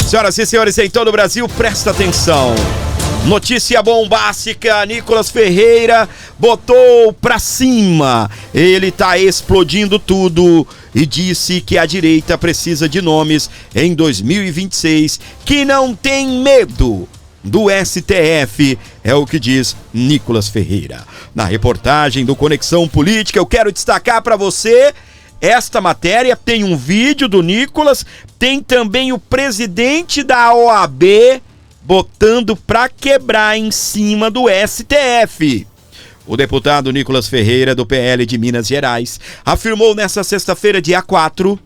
Senhoras e senhores em todo o Brasil, presta atenção. Notícia bombástica, Nicolas Ferreira botou pra cima. Ele tá explodindo tudo e disse que a direita precisa de nomes em 2026 que não tem medo do STF, é o que diz Nicolas Ferreira. Na reportagem do Conexão Política, eu quero destacar para você esta matéria. Tem um vídeo do Nicolas, tem também o presidente da OAB botando pra quebrar em cima do STF. O deputado Nicolas Ferreira, do PL de Minas Gerais, afirmou nesta sexta-feira, dia 4,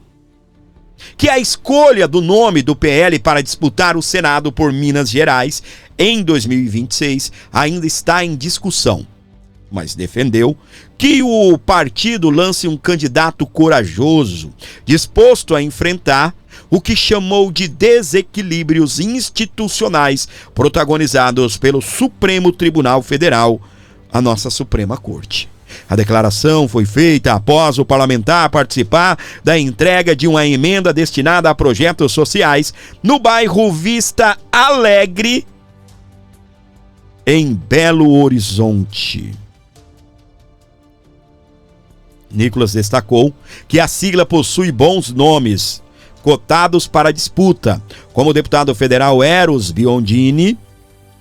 que a escolha do nome do PL para disputar o Senado por Minas Gerais em 2026 ainda está em discussão, mas defendeu que o partido lance um candidato corajoso, disposto a enfrentar o que chamou de desequilíbrios institucionais protagonizados pelo Supremo Tribunal Federal, a nossa Suprema Corte. A declaração foi feita após o parlamentar participar da entrega de uma emenda destinada a projetos sociais no bairro Vista Alegre, em Belo Horizonte. Nicolas destacou que a sigla possui bons nomes cotados para a disputa, como o deputado federal Eros Biondini,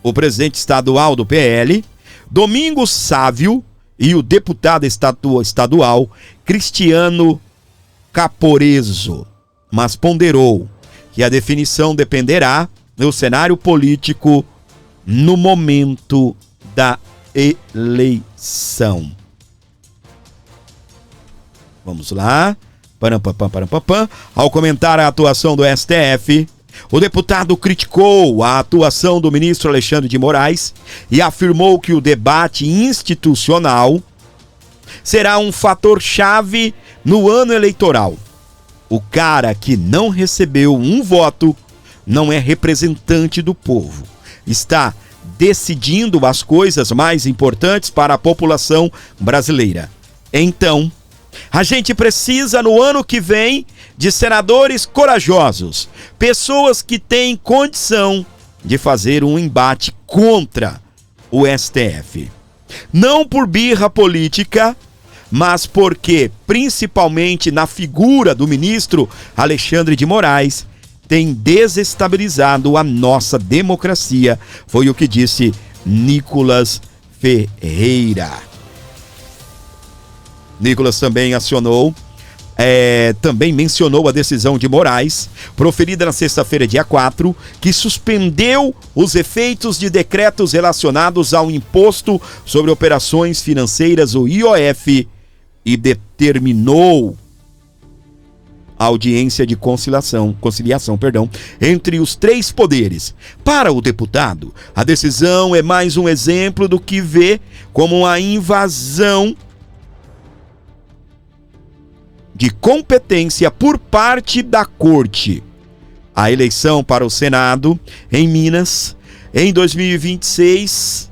o presidente estadual do PL, Domingos Sávio, e o deputado estadual Cristiano Caporeso, mas ponderou que a definição dependerá do cenário político no momento da eleição. Vamos lá. Ao comentar a atuação do STF, o deputado criticou a atuação do ministro Alexandre de Moraes e afirmou que o debate institucional será um fator-chave no ano eleitoral. O cara que não recebeu um voto não é representante do povo. Está decidindo as coisas mais importantes para a população brasileira. Então, a gente precisa, no ano que vem, de senadores corajosos, pessoas que têm condição de fazer um embate contra o STF. Não por birra política, mas porque, principalmente na figura do ministro Alexandre de Moraes, tem desestabilizado a nossa democracia, foi o que disse Nicolas Ferreira. Nicolas também mencionou a decisão de Moraes, proferida na sexta-feira, dia 4, que suspendeu os efeitos de decretos relacionados ao Imposto sobre Operações Financeiras, o IOF, e determinou a audiência de conciliação, entre os três poderes. Para o deputado, a decisão é mais um exemplo do que vê como uma invasão de competência por parte da Corte. A eleição para o Senado em Minas em 2026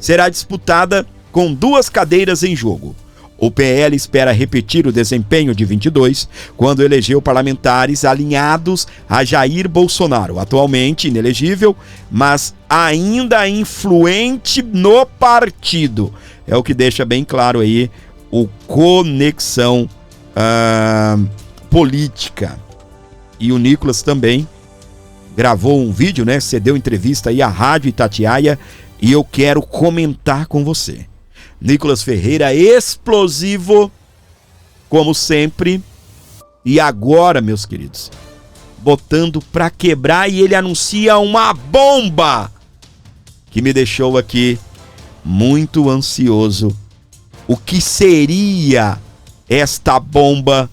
será disputada com 2 cadeiras em jogo. O PL espera repetir o desempenho de 22, quando elegeu parlamentares alinhados a Jair Bolsonaro, atualmente inelegível, mas ainda influente no partido. É o que deixa bem claro aí o Conexão Política. E o Nicolas também gravou um vídeo, né? Cedeu entrevista aí à Rádio Itatiaia, e eu quero comentar com você. Nicolas Ferreira, explosivo, como sempre. E agora, meus queridos, botando pra quebrar, e ele anuncia uma bomba que me deixou aqui muito ansioso. O que seria esta bomba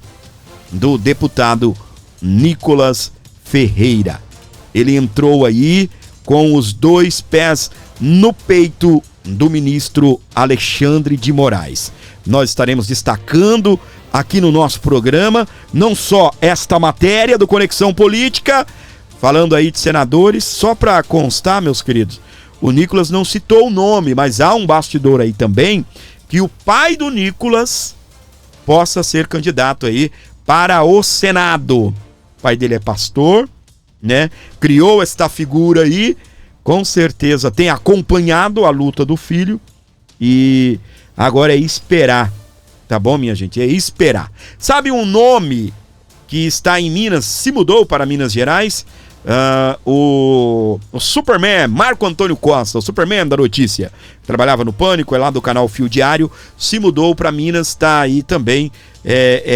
do deputado Nicolas Ferreira? Ele entrou aí com os 2 pés no peito do ministro Alexandre de Moraes. Nós estaremos destacando aqui no nosso programa não só esta matéria do Conexão Política, falando aí de senadores, só para constar, meus queridos, o Nicolas não citou o nome, mas há um bastidor aí também, que o pai do Nicolas possa ser candidato aí para o Senado. O pai dele é pastor né? Criou esta figura aí, com certeza tem acompanhado a luta do filho e agora é esperar, tá bom, minha gente? É esperar. Sabe um nome que está em Minas, se mudou para Minas Gerais? O Superman, Marco Antônio Costa, o Superman da notícia, trabalhava no Pânico, é lá do canal Fio Diário, se mudou para Minas, está aí também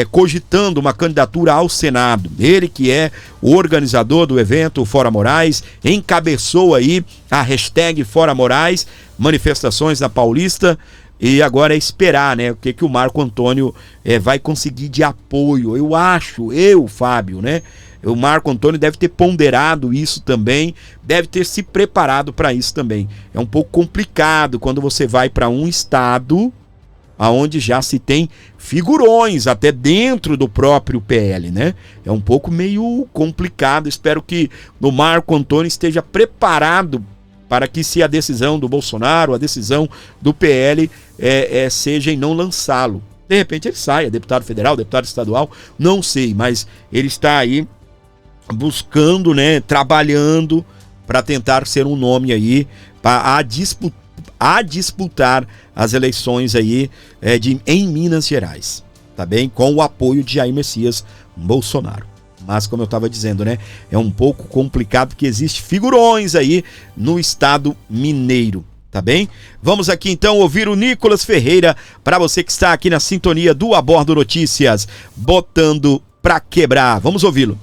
cogitando uma candidatura ao Senado. Ele que é o organizador do evento Fora Moraes, encabeçou aí a hashtag Fora Moraes, manifestações na Paulista, e agora é esperar, né, o que o Marco Antônio vai conseguir de apoio. Fábio, né? O Marco Antônio deve ter ponderado isso também, deve ter se preparado para isso também. É um pouco complicado quando você vai para um estado onde já se tem figurões até dentro do próprio PL, né? É um pouco meio complicado. Espero que o Marco Antônio esteja preparado para que, se a decisão do Bolsonaro, a decisão do PL seja em não lançá-lo. De repente ele saia, deputado federal, deputado estadual, não sei, mas ele está aí buscando, né, trabalhando para tentar ser um nome aí a disputar as eleições aí em Minas Gerais, tá bem? Com o apoio de Jair Messias Bolsonaro. Mas, como eu estava dizendo, né, é um pouco complicado porque existe figurões aí no estado mineiro, tá bem? Vamos aqui então ouvir o Nicolas Ferreira, para você que está aqui na sintonia do A Bordo Notícias, botando pra quebrar. Vamos ouvi-lo.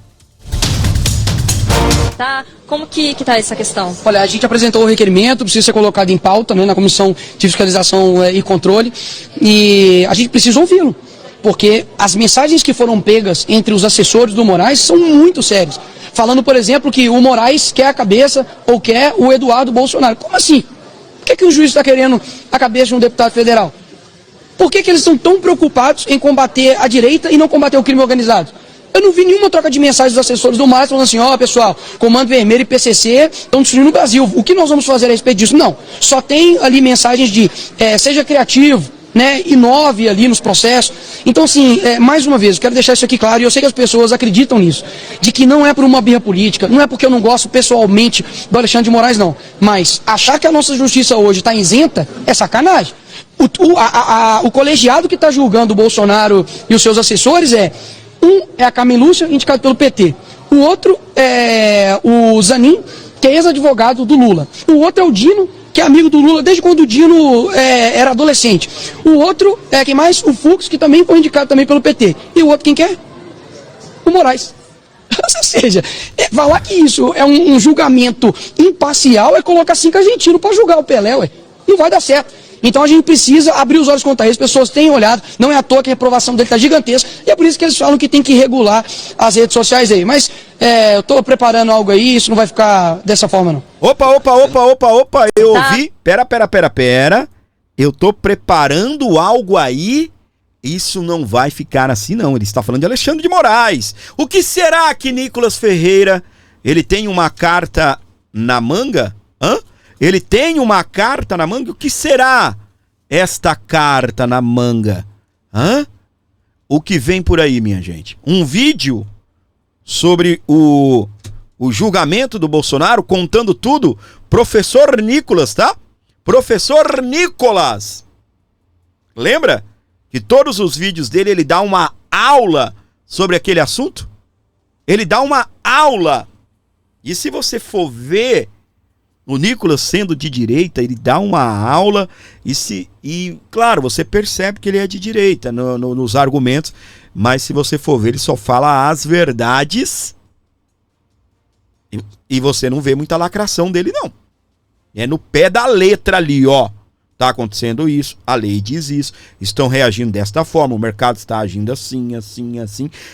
Tá? Como que tá essa questão? Olha, a gente apresentou o requerimento, precisa ser colocado em pauta, né, na Comissão de Fiscalização e Controle, e a gente precisa ouvi-lo, porque as mensagens que foram pegas entre os assessores do Moraes são muito sérias. Falando, por exemplo, que o Moraes quer a cabeça ou quer o Eduardo Bolsonaro. Como assim? Por que o juiz está querendo a cabeça de um deputado federal? Por que eles estão tão preocupados em combater a direita e não combater o crime organizado? Eu não vi nenhuma troca de mensagens dos assessores do Moraes falando assim, pessoal, Comando Vermelho e PCC estão destruindo o Brasil. O que nós vamos fazer a respeito disso? Não. Só tem ali mensagens de seja criativo, né, inove ali nos processos. Então, assim, mais uma vez, eu quero deixar isso aqui claro, e eu sei que as pessoas acreditam nisso, de que não é por uma birra política, não é porque eu não gosto pessoalmente do Alexandre de Moraes, não. Mas achar que a nossa justiça hoje está isenta é sacanagem. O colegiado que está julgando o Bolsonaro e os seus assessores um é a Carmen Lúcia, indicado pelo PT. O outro é o Zanin, que é ex-advogado do Lula. O outro é o Dino, que é amigo do Lula desde quando o Dino era adolescente. O outro quem mais? O Fux, que também foi indicado também pelo PT. E o outro quem quer? O Moraes. Ou seja, falar que isso é um julgamento imparcial é colocar 5 argentinos para julgar o Pelé, ué. Não vai dar certo. Então a gente precisa abrir os olhos contra isso, as pessoas têm olhado, não é à toa que a reprovação dele está gigantesca, e é por isso que eles falam que tem que regular as redes sociais aí. Mas eu estou preparando algo aí, isso não vai ficar dessa forma não. Opa, eu ouvi, pera, eu tô preparando algo aí, isso não vai ficar assim não, ele está falando de Alexandre de Moraes. O que será que Nicolas Ferreira, ele tem uma carta na manga? Ele tem uma carta na manga? O que será esta carta na manga? O que vem por aí, minha gente? Um vídeo sobre o julgamento do Bolsonaro, contando tudo? Professor Nicolas, tá? Professor Nicolas! Lembra que todos os vídeos dele, ele dá uma aula sobre aquele assunto? Ele dá uma aula. E se você for ver o Nicolas, sendo de direita, ele dá uma aula e claro, você percebe que ele é de direita nos argumentos, mas se você for ver, ele só fala as verdades e você não vê muita lacração dele, não. É no pé da letra ali, ó. Tá acontecendo isso, a lei diz isso, estão reagindo desta forma, o mercado está agindo assim.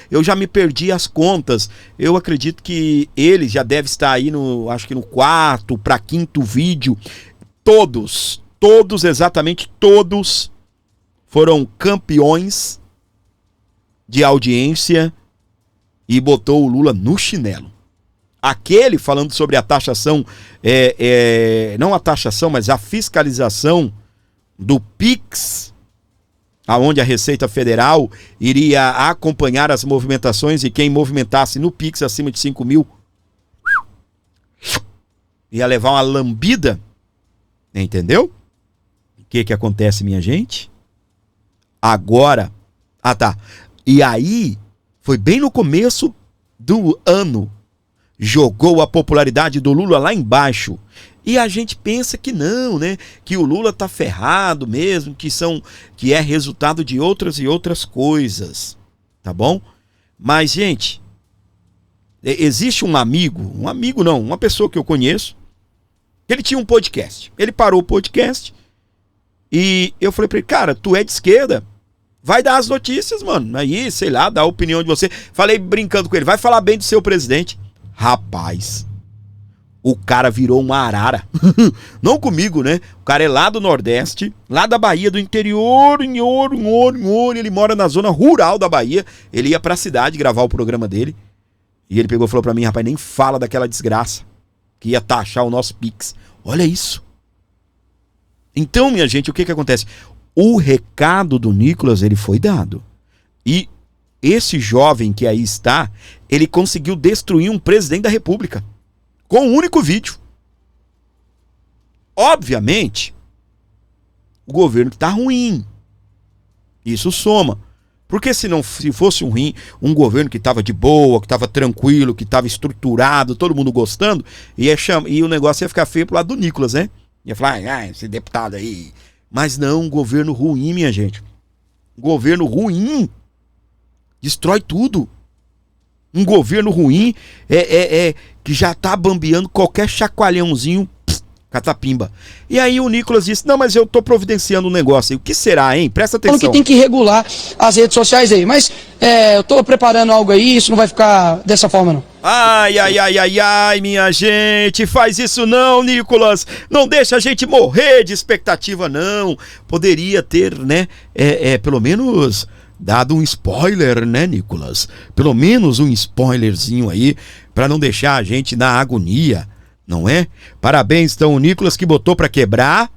Eu já me perdi as contas. Eu acredito que ele já deve estar aí acho que no 4º para 5º vídeo. Todos, exatamente todos foram campeões de audiência e botou o Lula no chinelo. Aquele falando sobre a taxação, não a taxação, mas a fiscalização do PIX, aonde a Receita Federal iria acompanhar as movimentações e quem movimentasse no PIX acima de 5 mil ia levar uma lambida, entendeu? O que acontece, minha gente? Agora, e aí, foi bem no começo do ano, jogou a popularidade do Lula lá embaixo. E a gente pensa que não, né? Que o Lula tá ferrado mesmo, que é resultado de outras e outras coisas, tá bom? Mas, gente, existe uma pessoa que eu conheço, que ele tinha um podcast. Ele parou o podcast e eu falei pra ele, cara, tu é de esquerda? Vai dar as notícias, mano. Aí, sei lá, dá a opinião de você. Falei brincando com ele, vai falar bem do seu presidente. Rapaz, o cara virou uma arara. Não comigo, né? O cara é lá do Nordeste, lá da Bahia, do interior, ele mora na zona rural da Bahia. Ele ia pra cidade gravar o programa dele. E ele pegou e falou pra mim, rapaz, nem fala daquela desgraça que ia taxar o nosso Pix. Olha isso. Então, minha gente, o que acontece? O recado do Nicolas, ele foi dado. E esse jovem que aí está, ele conseguiu destruir um presidente da República. Com um único vídeo. Obviamente, o governo está ruim. Isso soma. Porque se fosse um governo que estava de boa, que estava tranquilo, que estava estruturado, todo mundo gostando, e o negócio ia ficar feio pro lado do Nicolas, né? Ia falar, esse deputado aí. Mas não, um governo ruim, minha gente. Um governo ruim destrói tudo. Um governo ruim que já tá bambeando qualquer chacoalhãozinho, catapimba. E aí o Nicolas disse, não, mas eu tô providenciando um negócio aí. O que será, hein? Presta atenção. Que tem que regular as redes sociais aí, mas eu tô preparando algo aí, isso não vai ficar dessa forma não. Ai, minha gente, faz isso não, Nicolas. Não deixa a gente morrer de expectativa, não. Poderia ter, né, pelo menos dado um spoiler, né, Nicolas? Pelo menos um spoilerzinho aí, pra não deixar a gente na agonia, não é? Parabéns, então, o Nicolas que botou pra quebrar,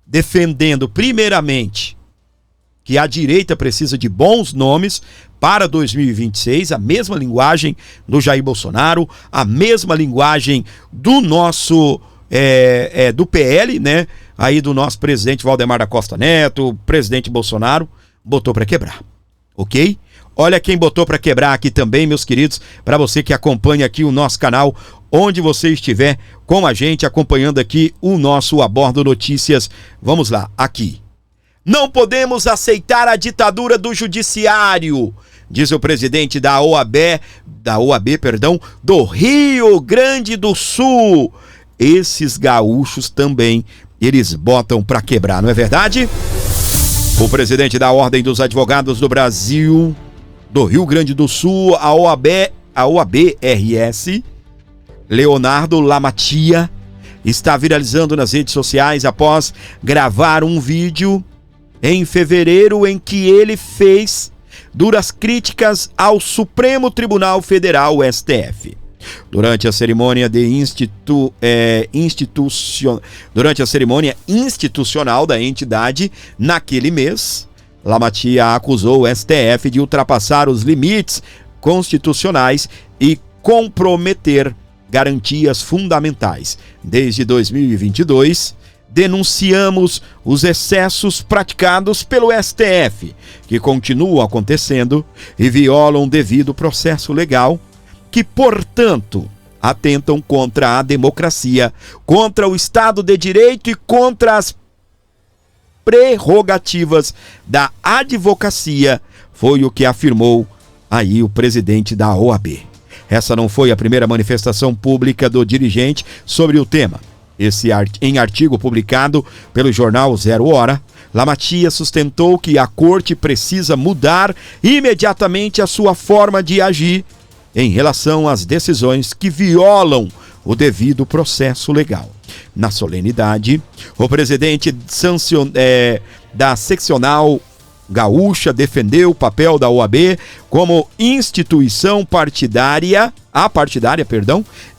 defendendo primeiramente que a direita precisa de bons nomes para 2026, a mesma linguagem do Jair Bolsonaro, a mesma linguagem do nosso, do PL, né? Aí do nosso presidente Valdemar da Costa Neto, presidente Bolsonaro, botou para quebrar, ok? Olha quem botou para quebrar aqui também, meus queridos, para você que acompanha aqui o nosso canal, onde você estiver com a gente, acompanhando aqui o nosso A Bordo Notícias. Vamos lá, aqui. Não podemos aceitar a ditadura do judiciário, diz o presidente da OAB, do Rio Grande do Sul. Esses gaúchos também, eles botam pra quebrar, não é verdade? O presidente da Ordem dos Advogados do Brasil, do Rio Grande do Sul, a OAB-RS, Leonardo Lamatia, está viralizando nas redes sociais após gravar um vídeo em fevereiro em que ele fez duras críticas ao Supremo Tribunal Federal, STF. Durante a cerimônia institucional da entidade naquele mês, Lamatia acusou o STF de ultrapassar os limites constitucionais e comprometer garantias fundamentais. Desde 2022, denunciamos os excessos praticados pelo STF, que continuam acontecendo e violam o devido processo legal, que, portanto, atentam contra a democracia, contra o Estado de Direito e contra as prerrogativas da advocacia, foi o que afirmou aí o presidente da OAB. Essa não foi a primeira manifestação pública do dirigente sobre o tema. Em artigo publicado pelo jornal Zero Hora, Lamatia sustentou que a corte precisa mudar imediatamente a sua forma de agir em relação às decisões que violam o devido processo legal. Na solenidade, o presidente da seccional gaúcha defendeu o papel da OAB como instituição partidária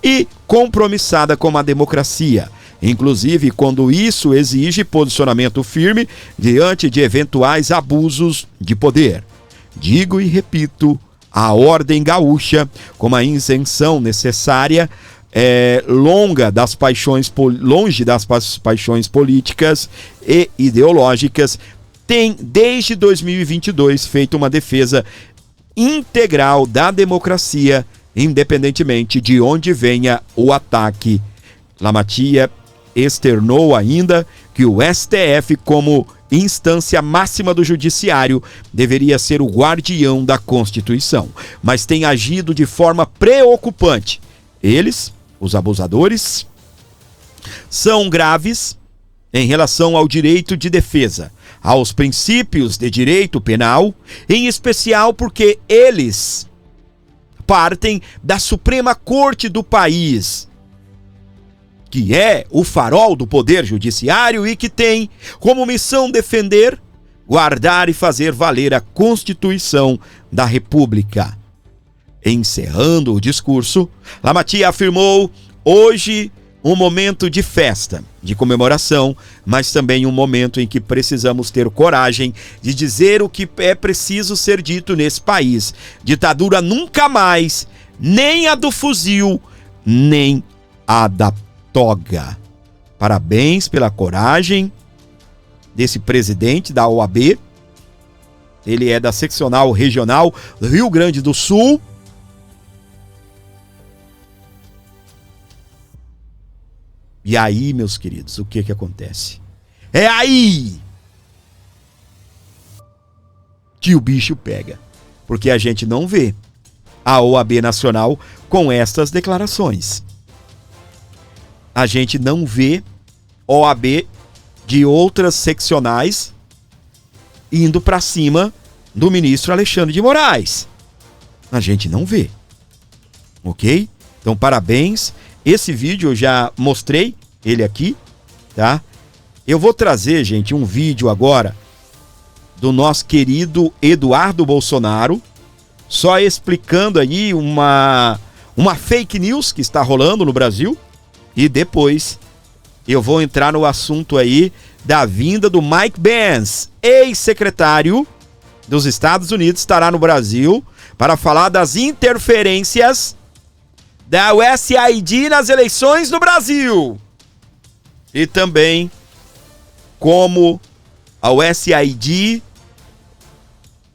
e compromissada com a democracia, inclusive quando isso exige posicionamento firme diante de eventuais abusos de poder. Digo e repito, a Ordem Gaúcha, com a isenção necessária, longe das paixões políticas e ideológicas, tem desde 2022 feito uma defesa integral da democracia, independentemente de onde venha o ataque. Lamatia externou ainda que o STF, como instância máxima do judiciário, deveria ser o guardião da Constituição, mas tem agido de forma preocupante. Eles, os abusadores, são graves em relação ao direito de defesa, aos princípios de direito penal, em especial porque eles partem da Suprema Corte do país, que é o farol do Poder Judiciário e que tem como missão defender, guardar e fazer valer a Constituição da República. Encerrando o discurso, Lamatia afirmou hoje um momento de festa, de comemoração, mas também um momento em que precisamos ter coragem de dizer o que é preciso ser dito nesse país. Ditadura nunca mais, nem a do fuzil, nem a da toga. Parabéns pela coragem desse presidente da OAB. Ele é da seccional regional do Rio Grande do Sul. E aí, meus queridos, o que acontece? É aí que o bicho pega. Porque a gente não vê a OAB Nacional com estas declarações. A gente não vê OAB de outras seccionais indo para cima do ministro Alexandre de Moraes. A gente não vê. Ok? Então, parabéns. Esse vídeo eu já mostrei ele aqui, tá? Eu vou trazer, gente, um vídeo agora do nosso querido Eduardo Bolsonaro, só explicando aí uma fake news que está rolando no Brasil, e depois eu vou entrar no assunto aí da vinda do Mike Pence, ex-secretário dos Estados Unidos, estará no Brasil para falar das interferências da USAID nas eleições do Brasil. E também como a USAID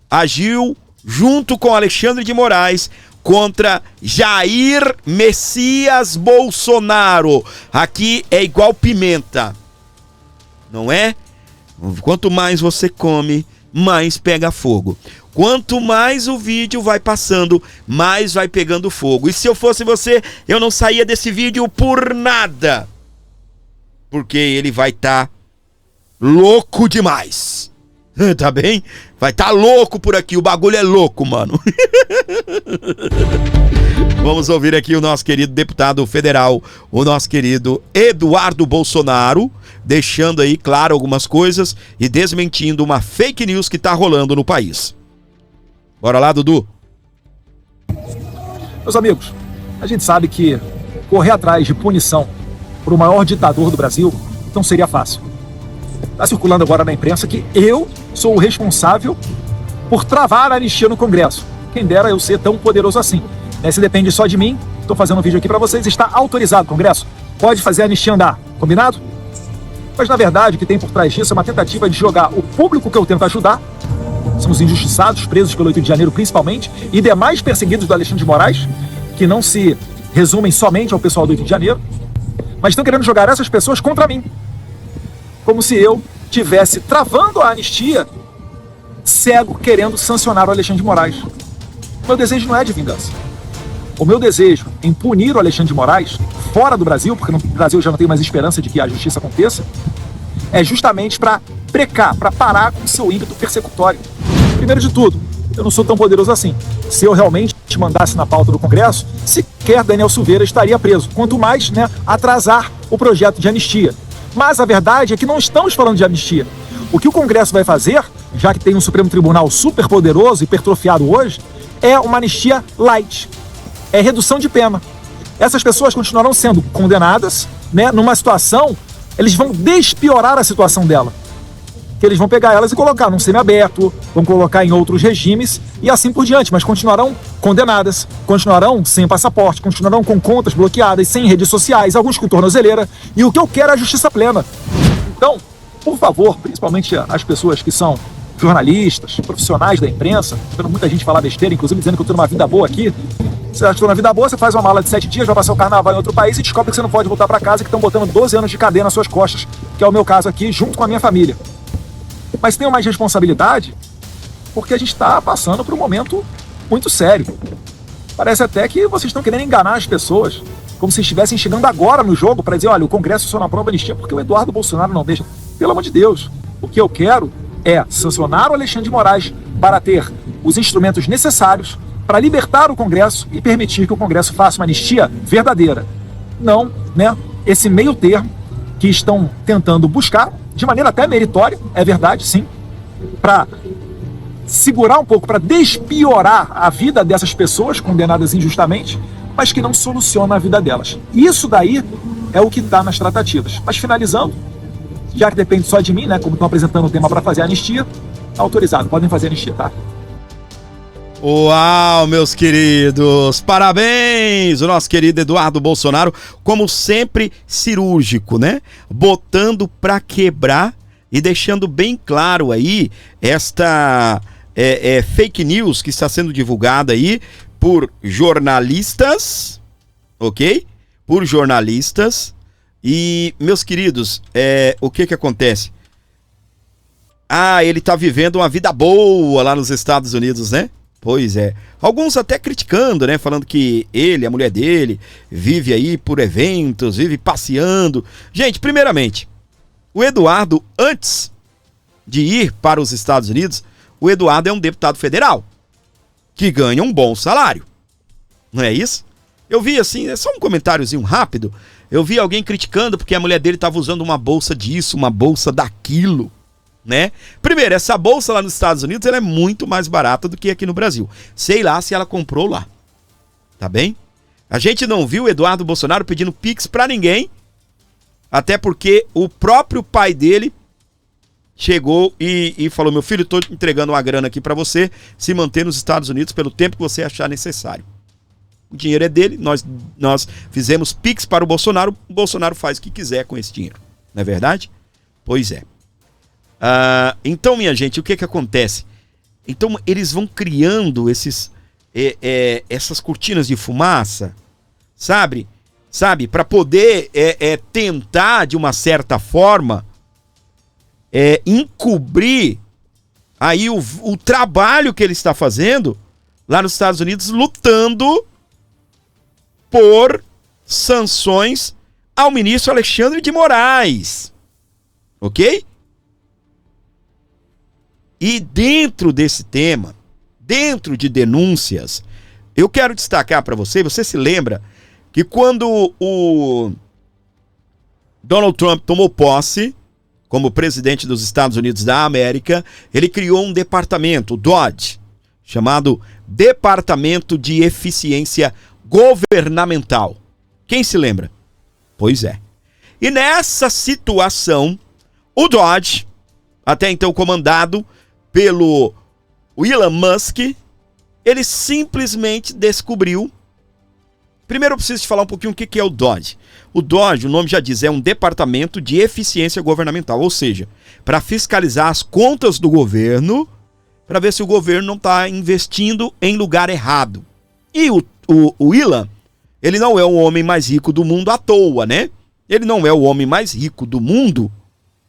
agiu junto com Alexandre de Moraes contra Jair Messias Bolsonaro. Aqui é igual pimenta, não é? Quanto mais você come, mais pega fogo. Quanto mais o vídeo vai passando, mais vai pegando fogo. E se eu fosse você, eu não saía desse vídeo por nada. Porque ele vai estar louco demais. Tá bem? Vai estar louco por aqui. O bagulho é louco, mano. Vamos ouvir aqui o nosso querido deputado federal, o nosso querido Eduardo Bolsonaro, deixando aí claro algumas coisas e desmentindo uma fake news que tá rolando no país. Bora lá, Dudu. Meus amigos, a gente sabe que correr atrás de punição por o maior ditador do Brasil não seria fácil. Está circulando agora na imprensa que eu sou o responsável por travar a anistia no Congresso. Quem dera eu ser tão poderoso assim. Se depende só de mim, estou fazendo um vídeo aqui para vocês, está autorizado, Congresso. Pode fazer a anistia andar, combinado? Mas na verdade o que tem por trás disso é uma tentativa de jogar o público que eu tento ajudar, são os injustiçados, presos pelo 8 de janeiro principalmente, e demais perseguidos do Alexandre de Moraes, que não se resumem somente ao pessoal do 8 de janeiro, mas estão querendo jogar essas pessoas contra mim. Como se eu tivesse travando a anistia, cego, querendo sancionar o Alexandre de Moraes. Meu desejo não é de vingança. O meu desejo em punir o Alexandre de Moraes, fora do Brasil, porque no Brasil eu já não tenho mais esperança de que a justiça aconteça, é justamente para brecar, para parar com o seu ímpeto persecutório. Primeiro de tudo, eu não sou tão poderoso assim. Se eu realmente mandasse na pauta do Congresso, sequer Daniel Silveira estaria preso. Quanto mais, atrasar o projeto de anistia. Mas a verdade é que não estamos falando de anistia. O que o Congresso vai fazer, já que tem um Supremo Tribunal super poderoso, hipertrofiado hoje, é uma anistia light. É redução de pena. Essas pessoas continuarão sendo condenadas, numa situação, eles vão despiorar a situação dela. que eles vão pegar elas e colocar num semiaberto, vão colocar em outros regimes e assim por diante, mas continuarão condenadas, continuarão sem passaporte, continuarão com contas bloqueadas, sem redes sociais, alguns com tornozeleira, e o que eu quero é a justiça plena. Então, por favor, principalmente as pessoas que são jornalistas, profissionais da imprensa, vendo muita gente falar besteira, inclusive dizendo que eu estou numa vida boa aqui. Você acha que estou na vida boa, você faz uma mala de 7 dias, vai passar o carnaval em outro país e descobre que você não pode voltar para casa, que estão botando 12 anos de cadeia nas suas costas, que é o meu caso aqui, junto com a minha família. Mas tenham mais responsabilidade, porque a gente está passando por um momento muito sério. Parece até que vocês estão querendo enganar as pessoas, como se estivessem chegando agora no jogo para dizer, olha, o Congresso só não aprova anistia porque o Eduardo Bolsonaro não deixa. Pelo amor de Deus, o que eu quero é sancionar o Alexandre de Moraes para ter os instrumentos necessários para libertar o Congresso e permitir que o Congresso faça uma anistia verdadeira. Não, né, esse meio termo que estão tentando buscar, de maneira até meritória, é verdade, sim, para segurar um pouco, para despiorar a vida dessas pessoas condenadas injustamente, mas que não soluciona a vida delas. Isso daí é o que está nas tratativas. Mas finalizando, já que depende só de mim, né, como estão apresentando o tema para fazer a anistia, autorizado, podem fazer a anistia, tá? Uau, meus queridos, parabéns! O nosso querido Eduardo Bolsonaro, como sempre, cirúrgico, né? Botando pra quebrar e deixando bem claro aí esta fake news que está sendo divulgada aí por jornalistas, ok? Por jornalistas. E, meus queridos, o que acontece? Ah, ele tá vivendo uma vida boa lá nos Estados Unidos, né? Pois é. Alguns até criticando, né? Falando que ele, a mulher dele, vive aí por eventos, vive passeando. Gente, primeiramente, o Eduardo, antes de ir para os Estados Unidos, o Eduardo é um deputado federal que ganha um bom salário. Não é isso? Eu vi assim, é só um comentáriozinho rápido. Eu vi alguém criticando porque a mulher dele estava usando uma bolsa disso, uma bolsa daquilo. Né? Primeiro, essa bolsa lá nos Estados Unidos ela é muito mais barata do que aqui no Brasil. Sei lá se ela comprou lá. Tá bem? A gente não viu o Eduardo Bolsonaro pedindo Pix pra ninguém. Até porque o próprio pai dele chegou e falou: meu filho, tô entregando uma grana aqui pra você se manter nos Estados Unidos pelo tempo que você achar necessário. O dinheiro é dele, nós fizemos Pix para o Bolsonaro faz o que quiser com esse dinheiro. Não é verdade? Pois é. Então, minha gente, o que acontece? Então, eles vão criando essas cortinas de fumaça, sabe? Para poder tentar, de uma certa forma, encobrir aí o trabalho que ele está fazendo lá nos Estados Unidos, lutando por sanções ao ministro Alexandre de Moraes. Ok? E dentro desse tema, dentro de denúncias, eu quero destacar para você se lembra que quando o Donald Trump tomou posse como presidente dos Estados Unidos da América, ele criou um departamento, o DOD, chamado Departamento de Eficiência Governamental. Quem se lembra? Pois é. E nessa situação, o DOD, até então comandado pelo Elon Musk, ele simplesmente descobriu. Primeiro eu preciso te falar um pouquinho o que é o DOD. O DOD, o nome já diz, é um departamento de eficiência governamental, ou seja, para fiscalizar as contas do governo, para ver se o governo não está investindo em lugar errado. E o Elon, ele não é o homem mais rico do mundo à toa, né? Ele não é o homem mais rico do mundo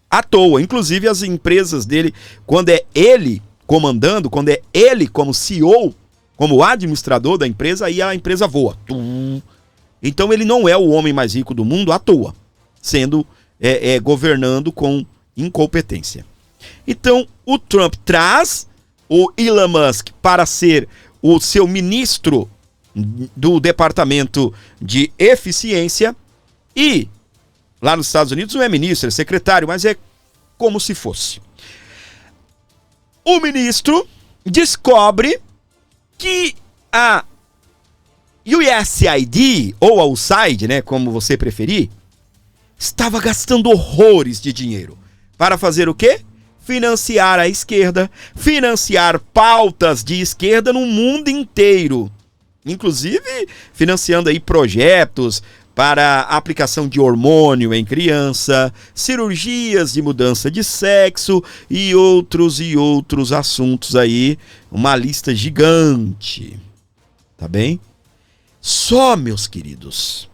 à toa. Inclusive as empresas dele, quando é ele comandando, quando é ele como CEO, como administrador da empresa, aí a empresa voa. Então ele não é o homem mais rico do mundo à toa, sendo governando com incompetência. Então o Trump traz o Elon Musk para ser o seu ministro do Departamento de Eficiência e lá nos Estados Unidos não é ministro, é secretário, mas é como se fosse. O ministro descobre que a USAID, ou a USAID, né, como você preferir, estava gastando horrores de dinheiro. Para fazer o quê? financiar a esquerda, financiar pautas de esquerda no mundo inteiro, inclusive financiando aí projetos para a aplicação de hormônio em criança, cirurgias de mudança de sexo e outros assuntos aí, uma lista gigante, tá bem? Só, meus queridos,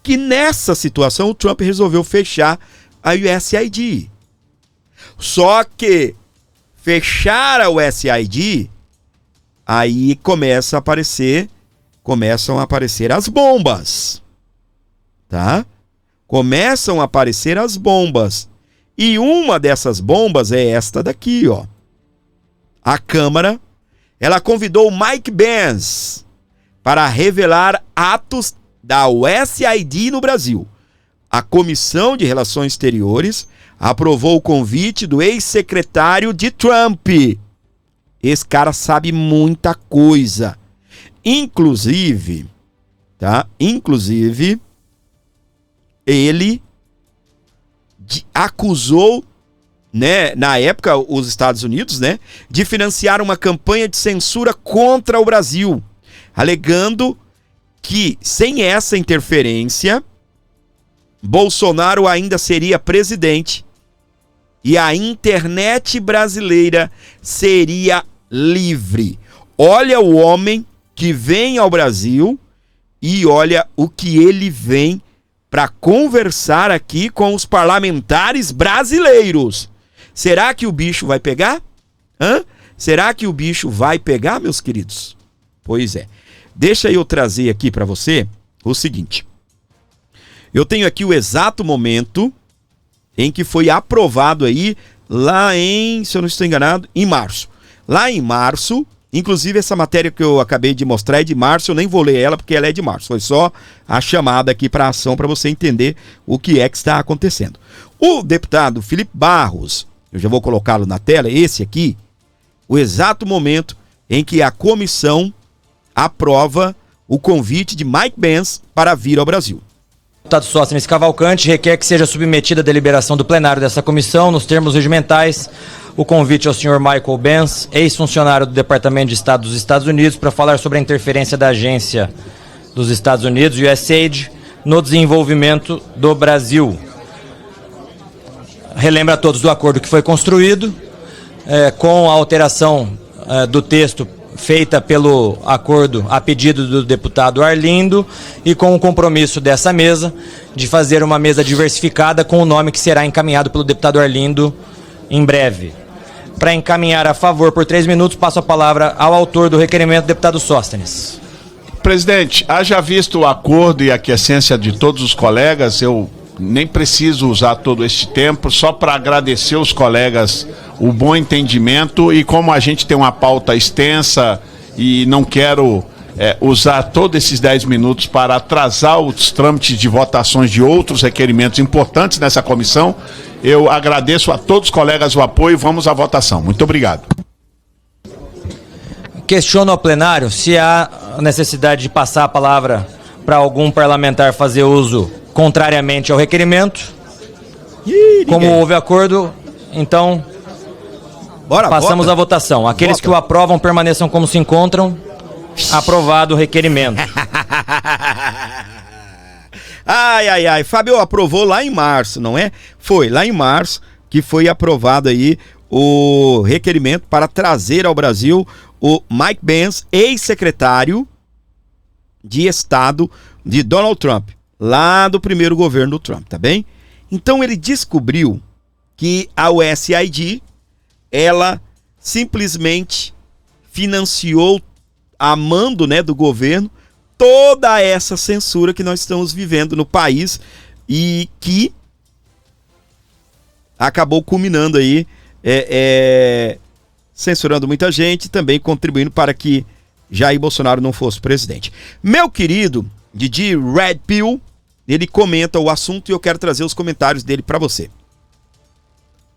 que nessa situação o Trump resolveu fechar a USAID. Só que fechar a USAID, aí começam a aparecer as bombas, tá? Começam a aparecer as bombas. E uma dessas bombas é esta daqui, ó. A Câmara, ela convidou o Mike Pence para revelar atos da USAID no Brasil. A Comissão de Relações Exteriores aprovou o convite do ex-secretário de Trump. Esse cara sabe muita coisa. Inclusive, tá? Inclusive, ele acusou, né, na época, os Estados Unidos, né, de financiar uma campanha de censura contra o Brasil, alegando que, sem essa interferência, Bolsonaro ainda seria presidente e a internet brasileira seria livre. Olha o homem que vem ao Brasil e olha o que ele vem para conversar aqui com os parlamentares brasileiros. Será que o bicho vai pegar? Será que o bicho vai pegar, meus queridos? Pois é. Deixa eu trazer aqui para você o seguinte. Eu tenho aqui o exato momento em que foi aprovado aí lá em, se eu não estou enganado, em março. Lá em março, inclusive essa matéria que eu acabei de mostrar é de março, eu nem vou ler ela porque ela é de março. Foi só a chamada aqui para ação para você entender o que é que está acontecendo. O deputado Felipe Barros, eu já vou colocá-lo na tela, esse aqui, o exato momento em que a comissão aprova o convite de Mike Pence para vir ao Brasil. O deputado Sóstenes Cavalcante requer que seja submetida a deliberação do plenário dessa comissão, nos termos regimentais, o convite ao senhor Michael Pence, ex-funcionário do Departamento de Estado dos Estados Unidos, para falar sobre a interferência da agência dos Estados Unidos, USAID, no desenvolvimento do Brasil. Relembra a todos do acordo que foi construído, com a alteração do texto feita pelo acordo a pedido do deputado Arlindo e com o compromisso dessa mesa de fazer uma mesa diversificada com o nome que será encaminhado pelo deputado Arlindo em breve. Para encaminhar a favor por 3 minutos, passo a palavra ao autor do requerimento, deputado Sóstenes. Presidente, haja visto o acordo e a aquiescência de todos os colegas, eu nem preciso usar todo este tempo, só para agradecer os colegas o bom entendimento, e como a gente tem uma pauta extensa e não quero usar todos esses 10 minutos para atrasar os trâmites de votações de outros requerimentos importantes nessa comissão, eu agradeço a todos os colegas o apoio e vamos à votação. Muito obrigado. Questiono ao plenário se há necessidade de passar a palavra para algum parlamentar fazer uso contrariamente ao requerimento. Como houve acordo, então passamos à votação. Aqueles que o aprovam permaneçam como se encontram. Aprovado o requerimento. Ai, Fábio aprovou lá em março, não é? Foi lá em março que foi aprovado aí o requerimento para trazer ao Brasil o Mike Pence, ex-secretário de Estado de Donald Trump, lá do primeiro governo do Trump, tá bem? Então ele descobriu que a USAID, ela simplesmente financiou, a mando, né, do governo, toda essa censura que nós estamos vivendo no país e que acabou culminando aí, censurando muita gente, também contribuindo para que Jair Bolsonaro não fosse presidente. Meu querido Didi Red Pill, ele comenta o assunto e eu quero trazer os comentários dele para você.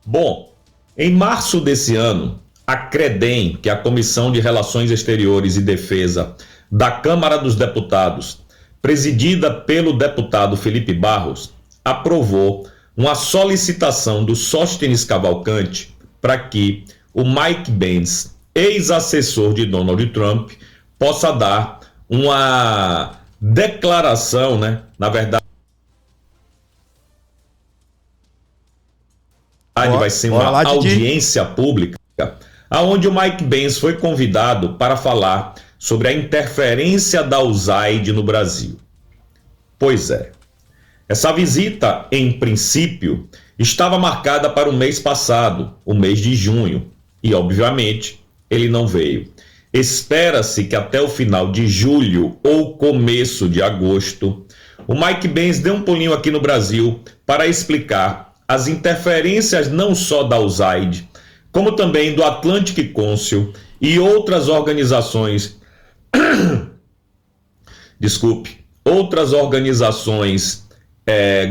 Bom, em março desse ano, a CREDEM, que é a Comissão de Relações Exteriores e Defesa da Câmara dos Deputados, presidida pelo deputado Felipe Barros, aprovou uma solicitação do Sóstenes Cavalcante para que o Mike Pence, ex-assessor de Donald Trump, possa dar uma declaração, né? Na verdade, vai ser uma audiência pública, onde o Mike Pence foi convidado para falar sobre a interferência da USAID no Brasil. Pois é, essa visita, em princípio, estava marcada para o mês passado, o mês de junho, e obviamente ele não veio. Espera-se que até o final de julho ou começo de agosto, o Mike Pence dê um pulinho aqui no Brasil para explicar as interferências não só da USAID, como também do Atlantic Council e outras organizações outras organizações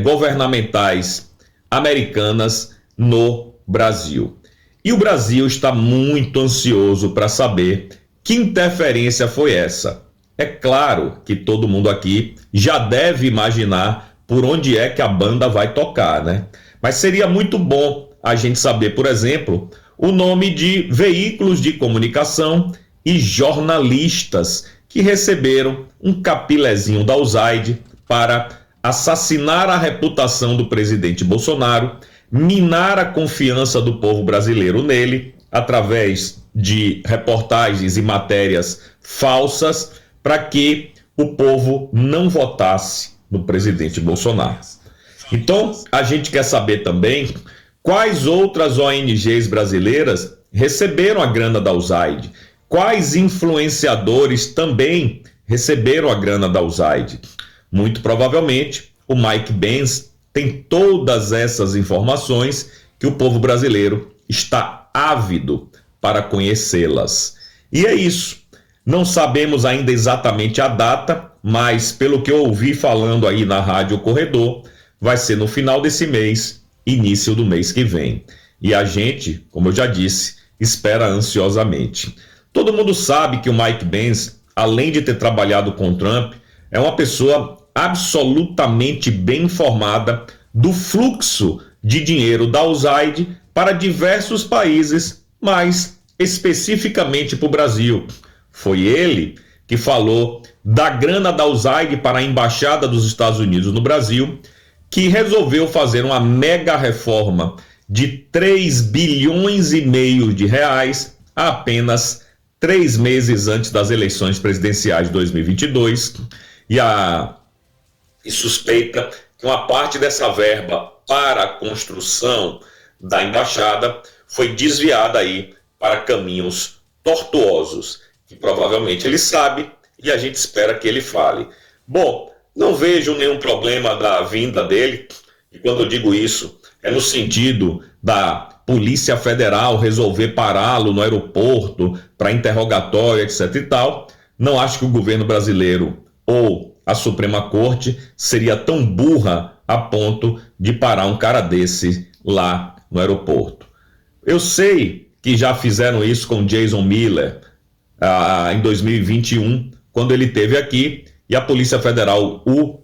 governamentais americanas no Brasil. E o Brasil está muito ansioso para saber que interferência foi essa. É claro que todo mundo aqui já deve imaginar por onde é que a banda vai tocar, né? Mas seria muito bom a gente saber, por exemplo, o nome de veículos de comunicação e jornalistas que receberam um capilezinho da USAID para assassinar a reputação do presidente Bolsonaro, minar a confiança do povo brasileiro nele, através de reportagens e matérias falsas, para que o povo não votasse no presidente Bolsonaro. Então, a gente quer saber também quais outras ONGs brasileiras receberam a grana da USAID, quais influenciadores também receberam a grana da USAID. Muito provavelmente, o Mike Pence tem todas essas informações que o povo brasileiro está ávido para conhecê-las. E é isso. Não sabemos ainda exatamente a data, mas pelo que eu ouvi falando aí na Rádio Corredor, vai ser no final desse mês, início do mês que vem. E a gente, como eu já disse, espera ansiosamente. Todo mundo sabe que o Mike Pence, além de ter trabalhado com Trump, é uma pessoa absolutamente bem informada do fluxo de dinheiro da USAID para diversos países, mas especificamente para o Brasil. Foi ele que falou da grana da USAID para a Embaixada dos Estados Unidos no Brasil, que resolveu fazer uma mega reforma de 3 bilhões e meio de reais há apenas 3 meses antes das eleições presidenciais de 2022, e suspeita que uma parte dessa verba para a construção da embaixada foi desviada aí para caminhos tortuosos, que provavelmente ele sabe e a gente espera que ele fale. Bom, não vejo nenhum problema da vinda dele, e quando eu digo isso, é no sentido da Polícia Federal resolver pará-lo no aeroporto para interrogatório, etc e tal. Não acho que o governo brasileiro ou a Suprema Corte seria tão burra a ponto de parar um cara desse lá no aeroporto. Eu sei que já fizeram isso com Jason Miller em 2021, quando ele esteve aqui, e a Polícia Federal o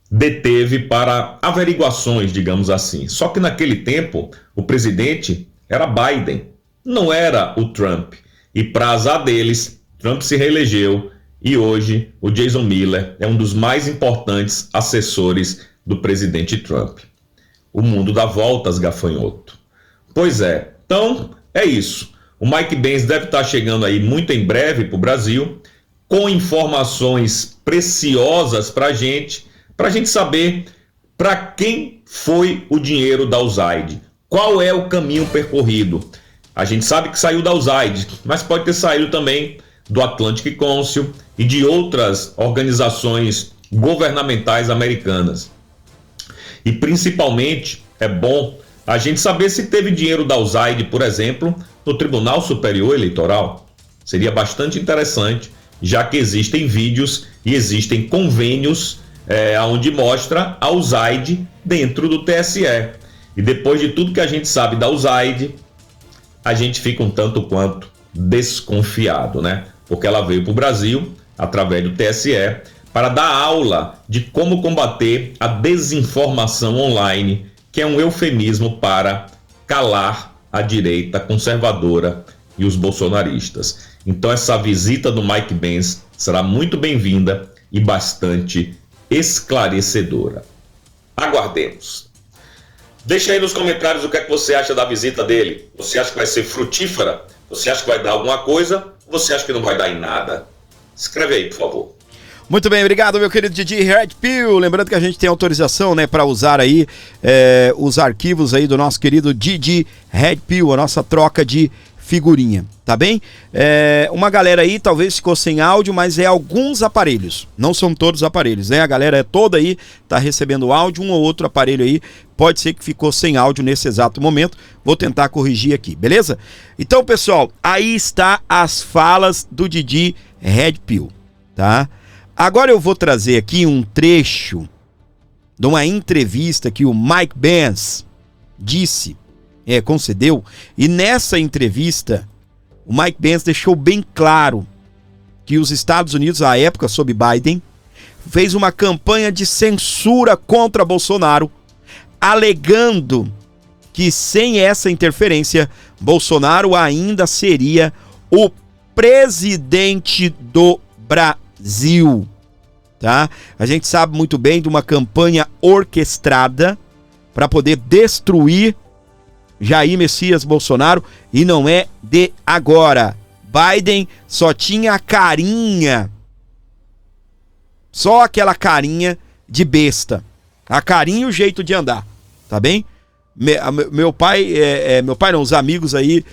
deteve para averiguações, digamos assim. Só que naquele tempo, o presidente era Biden, não era o Trump. E para azar deles, Trump se reelegeu e hoje o Jason Miller é um dos mais importantes assessores do presidente Trump. O mundo dá voltas, gafanhoto. Pois é, então é isso. O Mike Pence deve estar chegando aí muito em breve para o Brasil, com informações preciosas para a gente saber para quem foi o dinheiro da USAID, qual é o caminho percorrido. A gente sabe que saiu da USAID, mas pode ter saído também do Atlantic Council e de outras organizações governamentais americanas. E principalmente é bom a gente saber se teve dinheiro da USAID, por exemplo, no Tribunal Superior Eleitoral. Seria bastante interessante, já que existem vídeos e existem convênios onde mostra a USAID dentro do TSE. E depois de tudo que a gente sabe da USAID, a gente fica um tanto quanto desconfiado, né? Porque ela veio para o Brasil, através do TSE, para dar aula de como combater a desinformação online, que é um eufemismo para calar a direita conservadora e os bolsonaristas. Então essa visita do Mike Pence será muito bem-vinda e bastante esclarecedora. Aguardemos. Deixa aí nos comentários o que é que você acha da visita dele. Você acha que vai ser frutífera? Você acha que vai dar alguma coisa? Ou você acha que não vai dar em nada? Escreve aí, por favor. Muito bem, obrigado, meu querido Didi Red Pill. Lembrando que a gente tem autorização, né, para usar aí os arquivos aí do nosso querido Didi Red Pill, a nossa troca de figurinha, tá bem? Uma galera aí talvez ficou sem áudio, mas é alguns aparelhos, não são todos os aparelhos, né? A galera toda aí tá recebendo áudio, um ou outro aparelho aí pode ser que ficou sem áudio nesse exato momento. Vou tentar corrigir aqui, beleza? Então, pessoal, aí está as falas do Didi Red Pill, tá? Agora eu vou trazer aqui um trecho de uma entrevista que o Mike Pence concedeu, e nessa entrevista o Mike Pence deixou bem claro que os Estados Unidos, à época sob Biden, fez uma campanha de censura contra Bolsonaro, alegando que sem essa interferência, Bolsonaro ainda seria o presidente do Brasil, tá? A gente sabe muito bem de uma campanha orquestrada para poder destruir Jair Messias Bolsonaro, e não é de agora. Biden só tinha a carinha, só aquela carinha de besta, a carinha e o jeito de andar, tá bem? Meu pai não, os amigos aí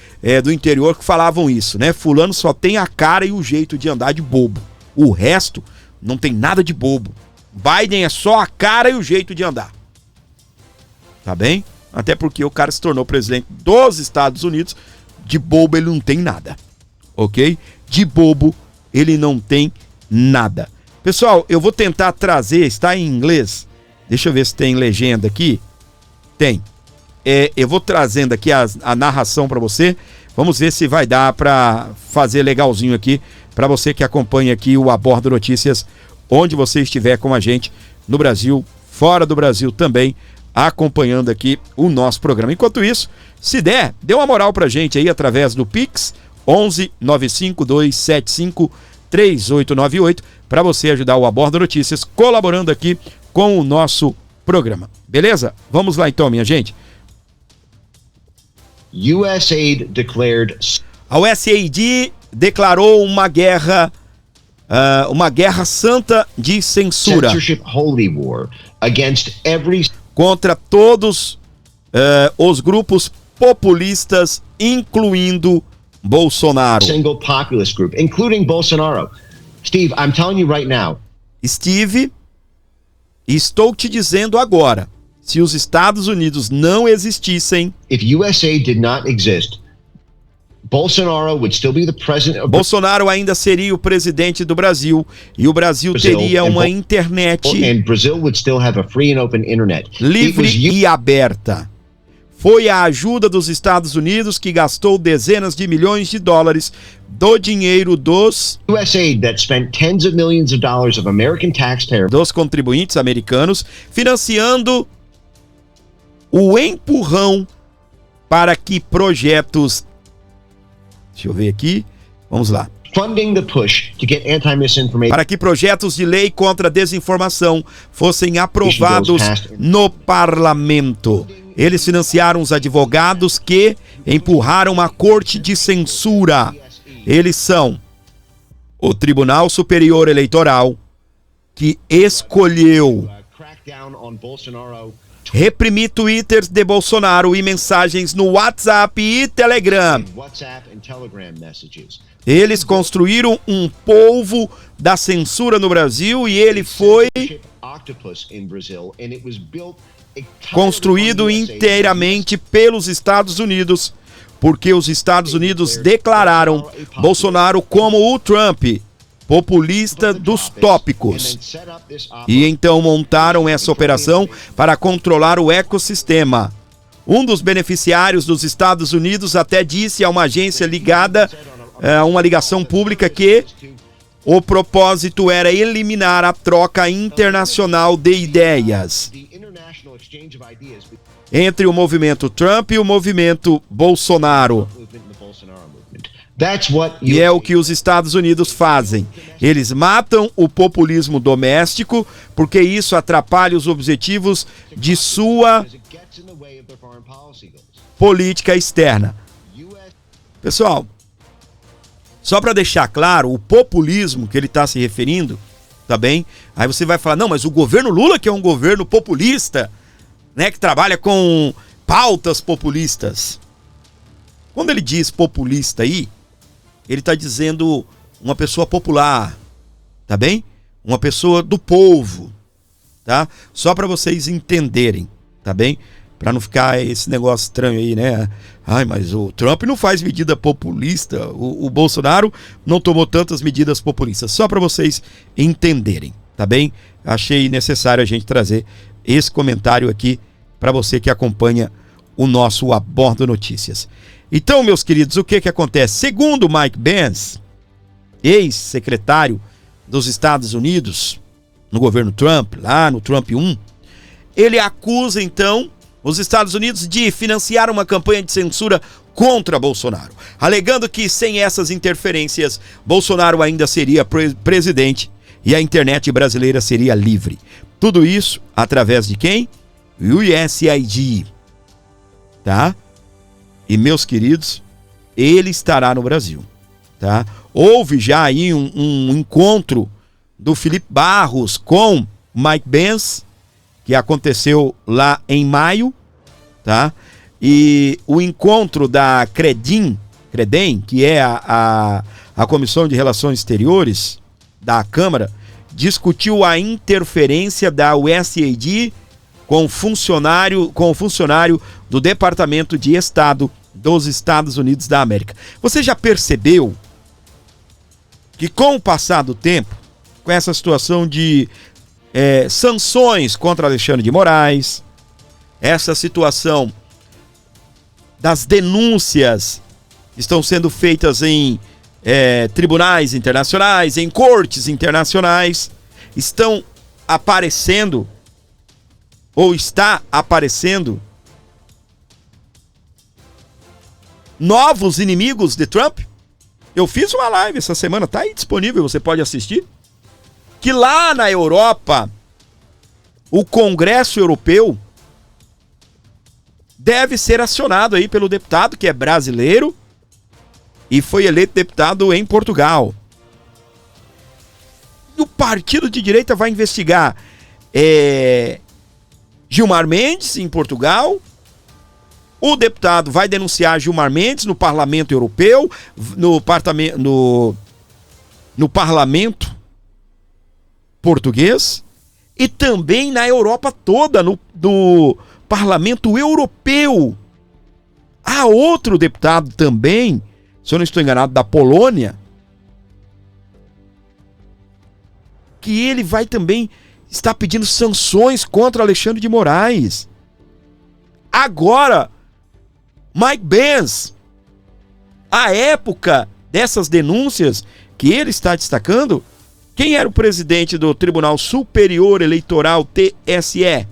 do interior que falavam isso, né? Fulano só tem a cara e o jeito de andar de bobo, o resto não tem nada de bobo. Biden é só a cara e o jeito de andar, tá bem? Até porque o cara se tornou presidente dos Estados Unidos, de bobo ele não tem nada, ok? De bobo ele não tem nada. Pessoal, eu vou tentar trazer, está em inglês, deixa eu ver se tem legenda aqui. Tem. Eu vou trazendo aqui a narração para você, vamos ver se vai dar para fazer legalzinho aqui, para você que acompanha aqui o Abordo Notícias, onde você estiver com a gente, no Brasil, fora do Brasil também, acompanhando aqui o nosso programa. Enquanto isso, se der, dê uma moral pra gente aí através do Pix 11 95275 3898 para você ajudar o Abordo Notícias colaborando aqui com o nosso programa. Beleza? Vamos lá então, minha gente. USAID declared... A USAID declarou uma guerra santa de censura. Censorship holy war against every... contra todos os grupos populistas, incluindo Bolsonaro. Single populist group, including Bolsonaro. Steve, I'm telling you right now. Steve, estou te dizendo agora, se os Estados Unidos não existissem, if USA did not exist, Bolsonaro would still be the president of... Bolsonaro ainda seria o presidente do Brasil, e o Brasil teria uma internet livre e aberta. Foi a ajuda dos Estados Unidos que gastou dezenas de milhões de dólares do dinheiro dos contribuintes americanos, financiando o empurrão para que projetos... Deixa eu ver aqui. Vamos lá. Para que projetos de lei contra a desinformação fossem aprovados no parlamento. Eles financiaram os advogados que empurraram a corte de censura. Eles são o Tribunal Superior Eleitoral, que escolheu reprimir twitters de Bolsonaro e mensagens no WhatsApp e Telegram. Eles construíram um polvo da censura no Brasil e ele foi construído inteiramente pelos Estados Unidos, porque os Estados Unidos declararam Bolsonaro como o Trump, populista dos tópicos. E então montaram essa operação para controlar o ecossistema. Um dos beneficiários dos Estados Unidos até disse a uma agência ligada a uma ligação pública que O propósito era eliminar a troca internacional de ideias entre o movimento Trump e o movimento Bolsonaro. E é o que os Estados Unidos fazem. Eles matam o populismo doméstico porque isso atrapalha os objetivos de sua política externa. Pessoal, só para deixar claro, o populismo que ele está se referindo, tá bem? Aí você vai falar, não, mas o governo Lula que é um governo populista, né, que trabalha com pautas populistas. Quando ele diz populista aí, ele está dizendo uma pessoa popular, tá bem? Uma pessoa do povo, tá? Só para vocês entenderem, tá bem? Para não ficar esse negócio estranho aí, né? Ai, mas o Trump não faz medida populista, o Bolsonaro não tomou tantas medidas populistas. Só para vocês entenderem, tá bem? Achei necessário a gente trazer esse comentário aqui para você que acompanha o nosso Abordo Notícias. Então, meus queridos, o que acontece? Segundo Mike Pence, ex-secretário dos Estados Unidos, no governo Trump, lá no Trump 1, ele acusa, então, os Estados Unidos de financiar uma campanha de censura contra Bolsonaro, alegando que sem essas interferências, Bolsonaro ainda seria presidente e a internet brasileira seria livre. Tudo isso através de quem? USAID, tá? E, meus queridos, ele estará no Brasil, tá? Houve já aí um encontro do Felipe Barros com Mike Pence, que aconteceu lá em maio, tá? E o encontro da Credem, que é a Comissão de Relações Exteriores da Câmara, discutiu a interferência da USAID com o funcionário do Departamento de Estado dos Estados Unidos da América. Você já percebeu que com o passar do tempo, com essa situação de sanções contra Alexandre de Moraes, essa situação das denúncias que estão sendo feitas em tribunais internacionais, em cortes internacionais, estão aparecendo ou está aparecendo novos inimigos de Trump? Eu fiz uma live essa semana, tá aí disponível, você pode assistir, que lá na Europa, o Congresso Europeu deve ser acionado aí pelo deputado que é brasileiro e foi eleito deputado em Portugal. E o partido de direita vai investigar Gilmar Mendes em Portugal. O deputado vai denunciar Gilmar Mendes no Parlamento Europeu, no Parlamento português e também na Europa toda, no Parlamento Europeu. Há outro deputado também, se eu não estou enganado, da Polônia, que ele vai também estar pedindo sanções contra Alexandre de Moraes. Agora, Mike Pence, à época dessas denúncias que ele está destacando, quem era o presidente do Tribunal Superior Eleitoral, TSE?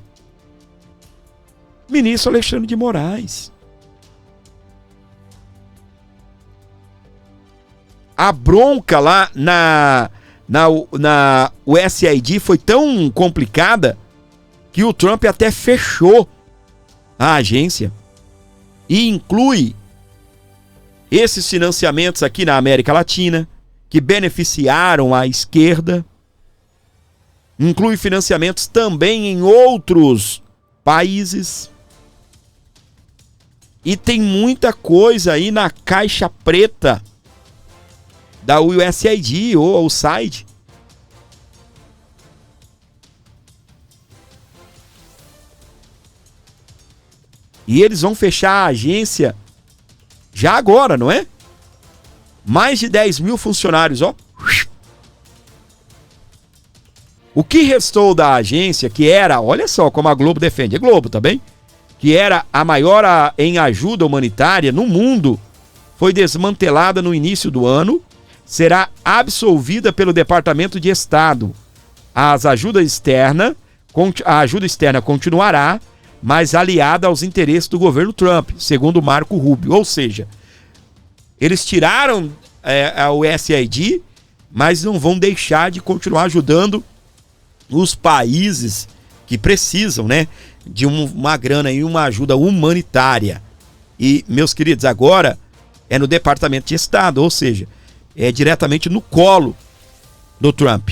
Ministro Alexandre de Moraes. A bronca lá na USAID foi tão complicada que o Trump até fechou a agência e inclui esses financiamentos aqui na América Latina que beneficiaram a esquerda, inclui financiamentos também em outros países e tem muita coisa aí na caixa preta da USAID ou USAID. E eles vão fechar a agência já agora, não é? Mais de 10 mil funcionários, ó. O que restou da agência, que era, olha só como a Globo defende, é Globo, tá bem? Que era a maior em ajuda humanitária no mundo, foi desmantelada no início do ano, será absolvida pelo Departamento de Estado. A ajuda externa continuará, mas aliada aos interesses do governo Trump, segundo Marco Rubio. Ou seja, eles tiraram a USAID, mas não vão deixar de continuar ajudando os países que precisam, né, de uma grana e uma ajuda humanitária. E, meus queridos, agora é no Departamento de Estado, ou seja, é diretamente no colo do Trump.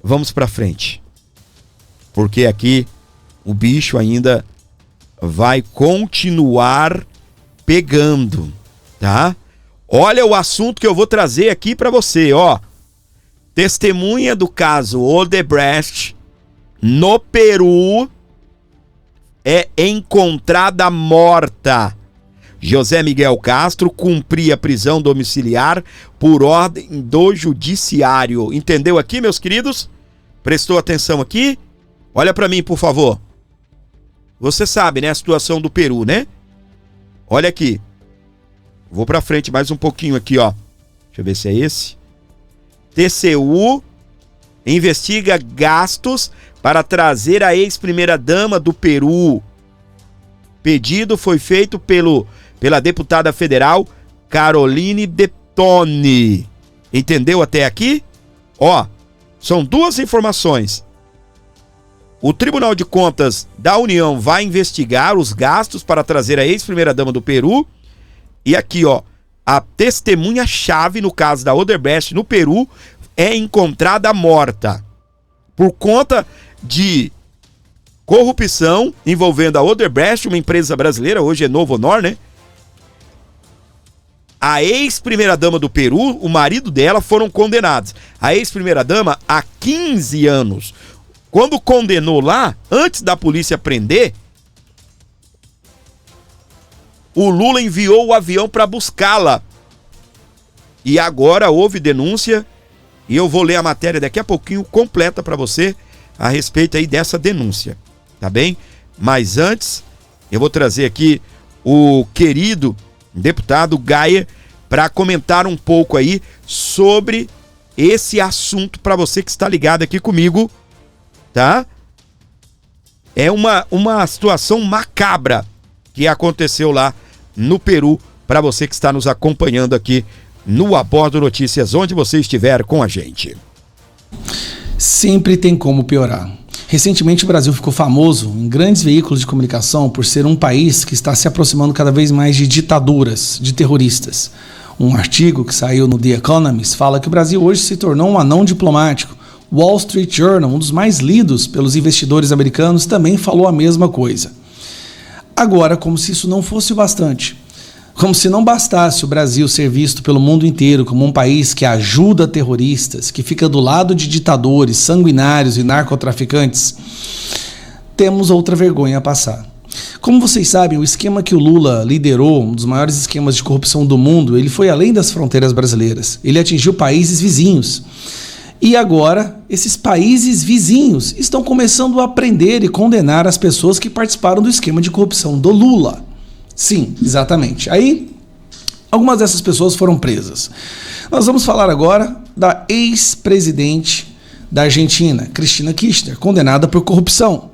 Vamos para frente, porque aqui o bicho ainda vai continuar pegando, tá? Olha o assunto que eu vou trazer aqui para você, ó. Testemunha do caso Odebrecht no Peru é encontrada morta. José Miguel Castro cumpria prisão domiciliar por ordem do judiciário. Entendeu aqui, meus queridos? Prestou atenção aqui? Olha para mim, por favor. Você sabe, né, a situação do Peru, né? Olha aqui. Vou para frente mais um pouquinho aqui, ó. Deixa eu ver se é esse. TCU investiga gastos para trazer a ex-primeira-dama do Peru. Pedido foi feito pela deputada federal Caroline Detone. Entendeu até aqui? Ó, são duas informações. O Tribunal de Contas da União vai investigar os gastos para trazer a ex-primeira-dama do Peru. E aqui, ó, a testemunha-chave no caso da Odebrecht no Peru é encontrada morta por conta de corrupção envolvendo a Odebrecht, uma empresa brasileira, hoje é Novo Honor, né? A ex-primeira-dama do Peru, o marido dela, foram condenados. A ex-primeira-dama a 15 anos. Quando condenou lá, antes da polícia prender, o Lula enviou o avião para buscá-la. E agora houve denúncia, e eu vou ler a matéria daqui a pouquinho completa para você a respeito aí dessa denúncia, tá bem? Mas antes, eu vou trazer aqui o querido deputado Gaia para comentar um pouco aí sobre esse assunto para você que está ligado aqui comigo, tá? É uma situação macabra que aconteceu lá no Peru, para você que está nos acompanhando aqui no Abordo Notícias, onde você estiver com a gente. Sempre tem como piorar. Recentemente o Brasil ficou famoso em grandes veículos de comunicação por ser um país que está se aproximando cada vez mais de ditaduras, de terroristas. Um artigo que saiu no The Economist fala que o Brasil hoje se tornou um anão diplomático. Wall Street Journal, um dos mais lidos pelos investidores americanos, também falou a mesma coisa. Agora, como se isso não fosse o bastante, como se não bastasse o Brasil ser visto pelo mundo inteiro como um país que ajuda terroristas, que fica do lado de ditadores, sanguinários e narcotraficantes, temos outra vergonha a passar. Como vocês sabem, o esquema que o Lula liderou, um dos maiores esquemas de corrupção do mundo, ele foi além das fronteiras brasileiras. Ele atingiu países vizinhos. E agora, esses países vizinhos estão começando a prender e condenar as pessoas que participaram do esquema de corrupção do Lula. Sim, exatamente. Aí, algumas dessas pessoas foram presas. Nós vamos falar agora da ex-presidente da Argentina, Cristina Kirchner, condenada por corrupção.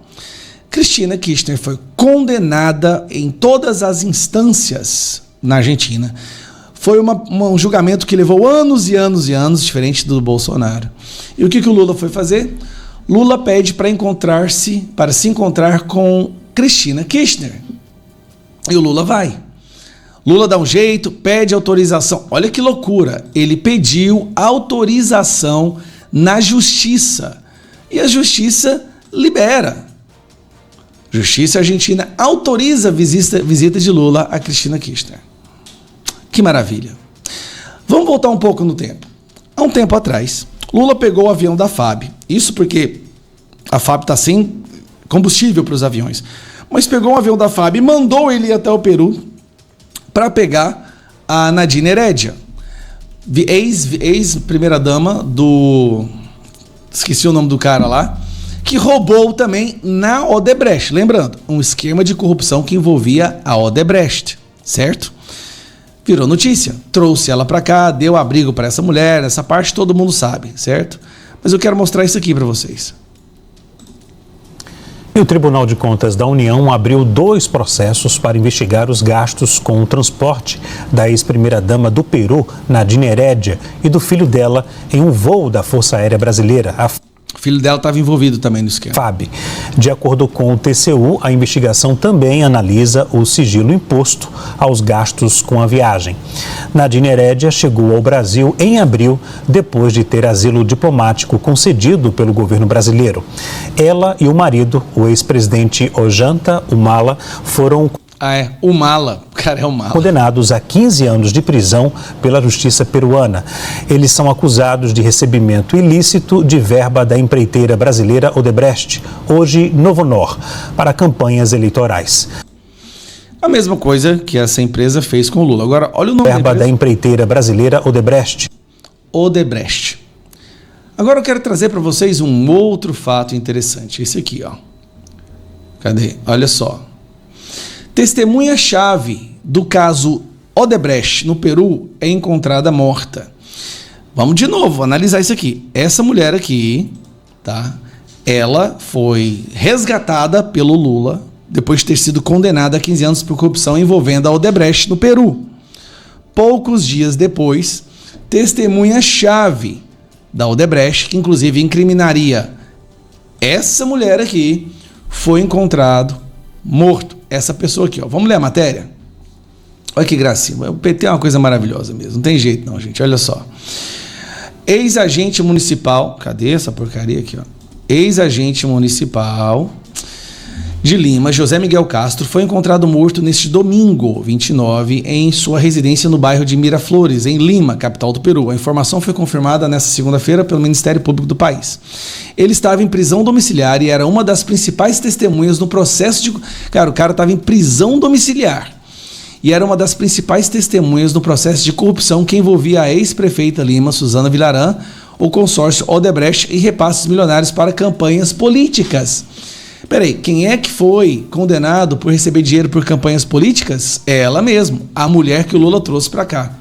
Cristina Kirchner foi condenada em todas as instâncias na Argentina. Foi um julgamento que levou anos e anos e anos, diferente do Bolsonaro. E o que o Lula foi fazer? Lula pede para se encontrar com Cristina Kirchner. E o Lula vai. Lula dá um jeito, pede autorização. Olha que loucura. Ele pediu autorização na justiça. E a justiça libera. Justiça argentina autoriza a visita de Lula a Cristina Kirchner. Que maravilha. Vamos voltar um pouco no tempo. Há um tempo atrás, Lula pegou o avião da FAB. Isso porque a FAB está sem combustível para os aviões. Mas pegou um avião da FAB e mandou ele ir até o Peru para pegar a Nadine Heredia, ex-primeira-dama do... Esqueci o nome do cara lá, que roubou também na Odebrecht. Lembrando, um esquema de corrupção que envolvia a Odebrecht, certo? virou notícia. Trouxe ela para cá, deu abrigo para essa mulher, essa parte todo mundo sabe, certo? Mas eu quero mostrar isso aqui para vocês. E o Tribunal de Contas da União abriu 2 processos para investigar os gastos com o transporte da ex-primeira-dama do Peru, Nadine Heredia, e do filho dela em um voo da Força Aérea Brasileira, a O filho dela estava envolvido também no esquema. FAB. De acordo com o TCU, a investigação também analisa o sigilo imposto aos gastos com a viagem. Nadine Heredia chegou ao Brasil em abril, depois de ter asilo diplomático concedido pelo governo brasileiro. Ela e o marido, o ex-presidente Ollanta Humala, foram Humala. O cara é Humala. condenados a 15 anos de prisão pela justiça peruana. Eles são acusados de recebimento ilícito de verba da empreiteira brasileira Odebrecht, hoje Novonor, para campanhas eleitorais. A mesma coisa que essa empresa fez com o Lula. Agora, olha o nome Verba da empreiteira brasileira Odebrecht. Odebrecht. Agora eu quero trazer para vocês um outro fato interessante. Esse aqui, ó. Cadê? Olha só. Testemunha-chave do caso Odebrecht no Peru é encontrada morta. Vamos de novo analisar isso aqui. Essa mulher aqui, tá? Ela foi resgatada pelo Lula depois de ter sido condenada a 15 anos por corrupção envolvendo a Odebrecht no Peru. Poucos dias depois, testemunha-chave da Odebrecht, que inclusive incriminaria essa mulher aqui, foi encontrado morto. Essa pessoa aqui, ó. Vamos ler a matéria? Olha que gracinha. O PT é uma coisa maravilhosa mesmo. Não tem jeito não, gente. Olha só. Ex-agente municipal... Cadê essa porcaria aqui, ó? Ex-agente municipal de Lima, José Miguel Castro, foi encontrado morto neste domingo, 29, em sua residência no bairro de Miraflores, em Lima, capital do Peru. A informação foi confirmada nesta segunda-feira pelo Ministério Público do país. Ele estava em prisão domiciliar e era uma das principais testemunhas no processo de... Cara, o cara estava em prisão domiciliar e era uma das principais testemunhas no processo de corrupção que envolvia a ex-prefeita Lima, Suzana Villarán, o consórcio Odebrecht e repasses milionários para campanhas políticas. Peraí, quem é que foi condenado por receber dinheiro por campanhas políticas? É ela mesma, a mulher que o Lula trouxe para cá.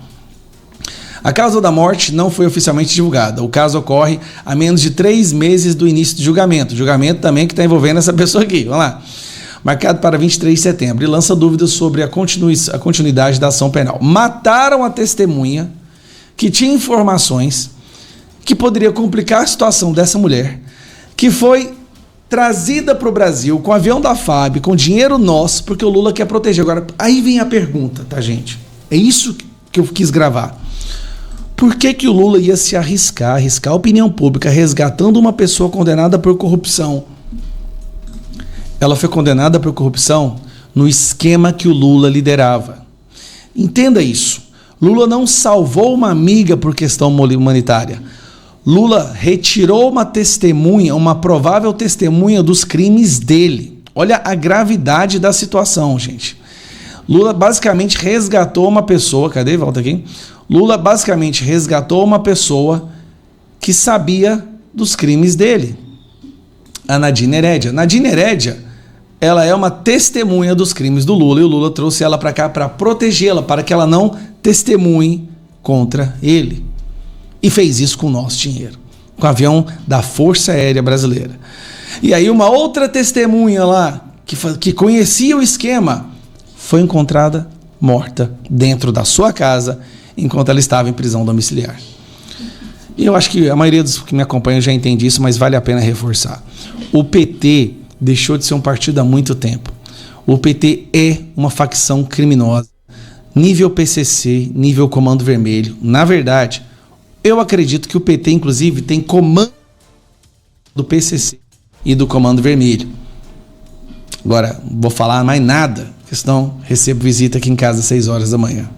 A causa da morte não foi oficialmente divulgada. O caso ocorre a menos de 3 meses do início do julgamento. Julgamento também que está envolvendo essa pessoa aqui. Vamos lá. Marcado para 23 de setembro. E lança dúvidas sobre a continuidade da ação penal. Mataram a testemunha que tinha informações que poderia complicar a situação dessa mulher, que foi trazida para o Brasil com o avião da FAB, com dinheiro nosso, porque o Lula quer proteger. Agora, aí vem a pergunta, tá, gente? É isso que eu quis gravar. Por que o Lula ia se arriscar a opinião pública resgatando uma pessoa condenada por corrupção? Ela foi condenada por corrupção no esquema que o Lula liderava. Entenda isso. Lula não salvou uma amiga por questão humanitária. Lula retirou uma testemunha, uma provável testemunha dos crimes dele. Olha a gravidade da situação, gente. Lula basicamente resgatou uma pessoa... Cadê? Volta aqui. Lula basicamente resgatou uma pessoa que sabia dos crimes dele. A Nadine Heredia. Nadine Heredia, ela é uma testemunha dos crimes do Lula e o Lula trouxe ela para cá para protegê-la, para que ela não testemunhe contra ele. E fez isso com o nosso dinheiro, com o avião da Força Aérea Brasileira. E aí uma outra testemunha lá, que conhecia o esquema, foi encontrada morta dentro da sua casa, enquanto ela estava em prisão domiciliar. E eu acho que a maioria dos que me acompanham já entende isso, mas vale a pena reforçar. O PT deixou de ser um partido há muito tempo. O PT é uma facção criminosa, nível PCC, nível Comando Vermelho. Na verdade, eu acredito que o PT, inclusive, tem comando do PCC e do Comando Vermelho. Agora, não vou falar mais nada, porque senão recebo visita aqui em casa às 6 horas da manhã.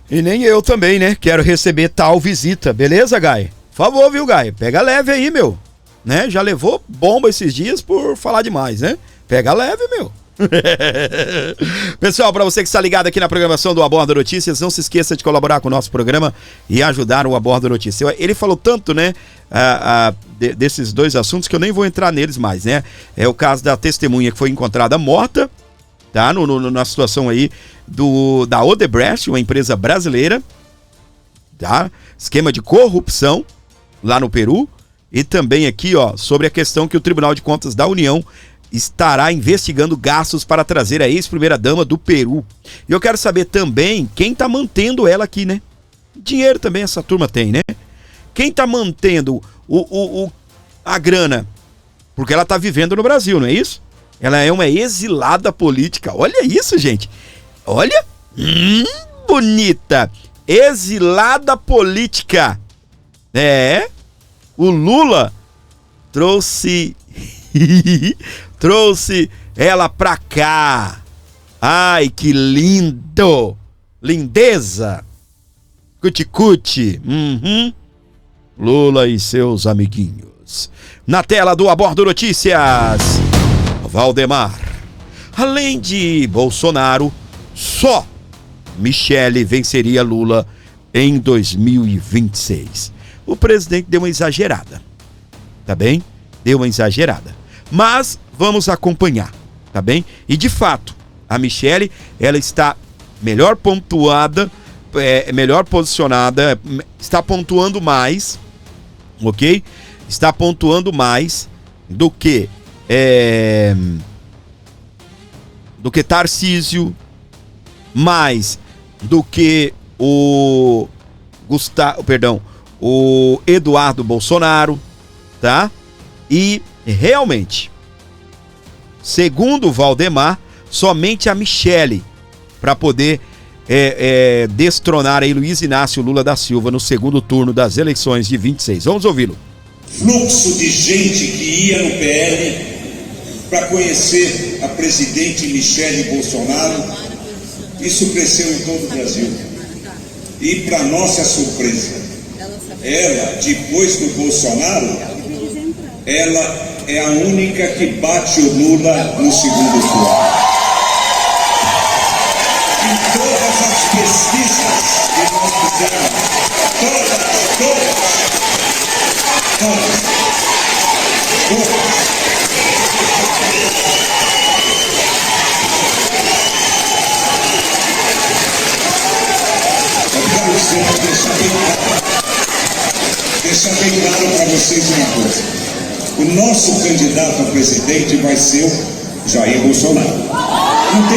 E nem eu também, né? Quero receber tal visita. Beleza, Gai? Por favor, viu, Gai? Pega leve aí, meu. Né? Já levou bomba esses dias por falar demais, né? Pega leve, meu. Pessoal, para você que está ligado aqui na programação do Aborda Notícias, não se esqueça de colaborar com o nosso programa e ajudar o Aborda Notícias. Ele falou tanto, né, desses 2 assuntos que eu nem vou entrar neles mais, né? É o caso da testemunha que foi encontrada morta tá? Na situação aí da Odebrecht, uma empresa brasileira, tá? Esquema de corrupção lá no Peru. E também aqui, ó, sobre a questão que o Tribunal de Contas da União estará investigando gastos para trazer a ex-primeira-dama do Peru. E eu quero saber também quem tá mantendo ela aqui, né? Dinheiro também essa turma tem, né? Quem tá mantendo a grana? Porque ela tá vivendo no Brasil, não é isso? Ela é uma exilada política. Olha isso, gente. Olha. Bonita. Exilada política. É. O Lula trouxe ela pra cá. Ai, que lindo. Lindeza. Cuti-cuti. Lula e seus amiguinhos. Na tela do Abordo Notícias, Valdemar. Além de Bolsonaro, só Michele venceria Lula em 2026. O presidente deu uma exagerada, tá bem? Deu uma exagerada. Mas vamos acompanhar, tá bem? E de fato, a Michele, ela está melhor pontuada, melhor posicionada, está pontuando mais, ok? Está pontuando mais do que Tarcísio, mais do que o Eduardo Bolsonaro, tá? E realmente, segundo o Valdemar, somente a Michele para poder destronar aí Luiz Inácio Lula da Silva no segundo turno das eleições de 26. Vamos ouvi-lo. Fluxo de gente que ia no PL para conhecer a presidente Michele Bolsonaro, isso cresceu em todo o Brasil. E para nossa surpresa, ela, depois do Bolsonaro, ela é a única que bate o Lula no segundo turno. Em todas as pesquisas que nós fizemos, todas. Deixar bem claro para vocês uma coisa. O nosso candidato a presidente vai ser o Jair Bolsonaro. Não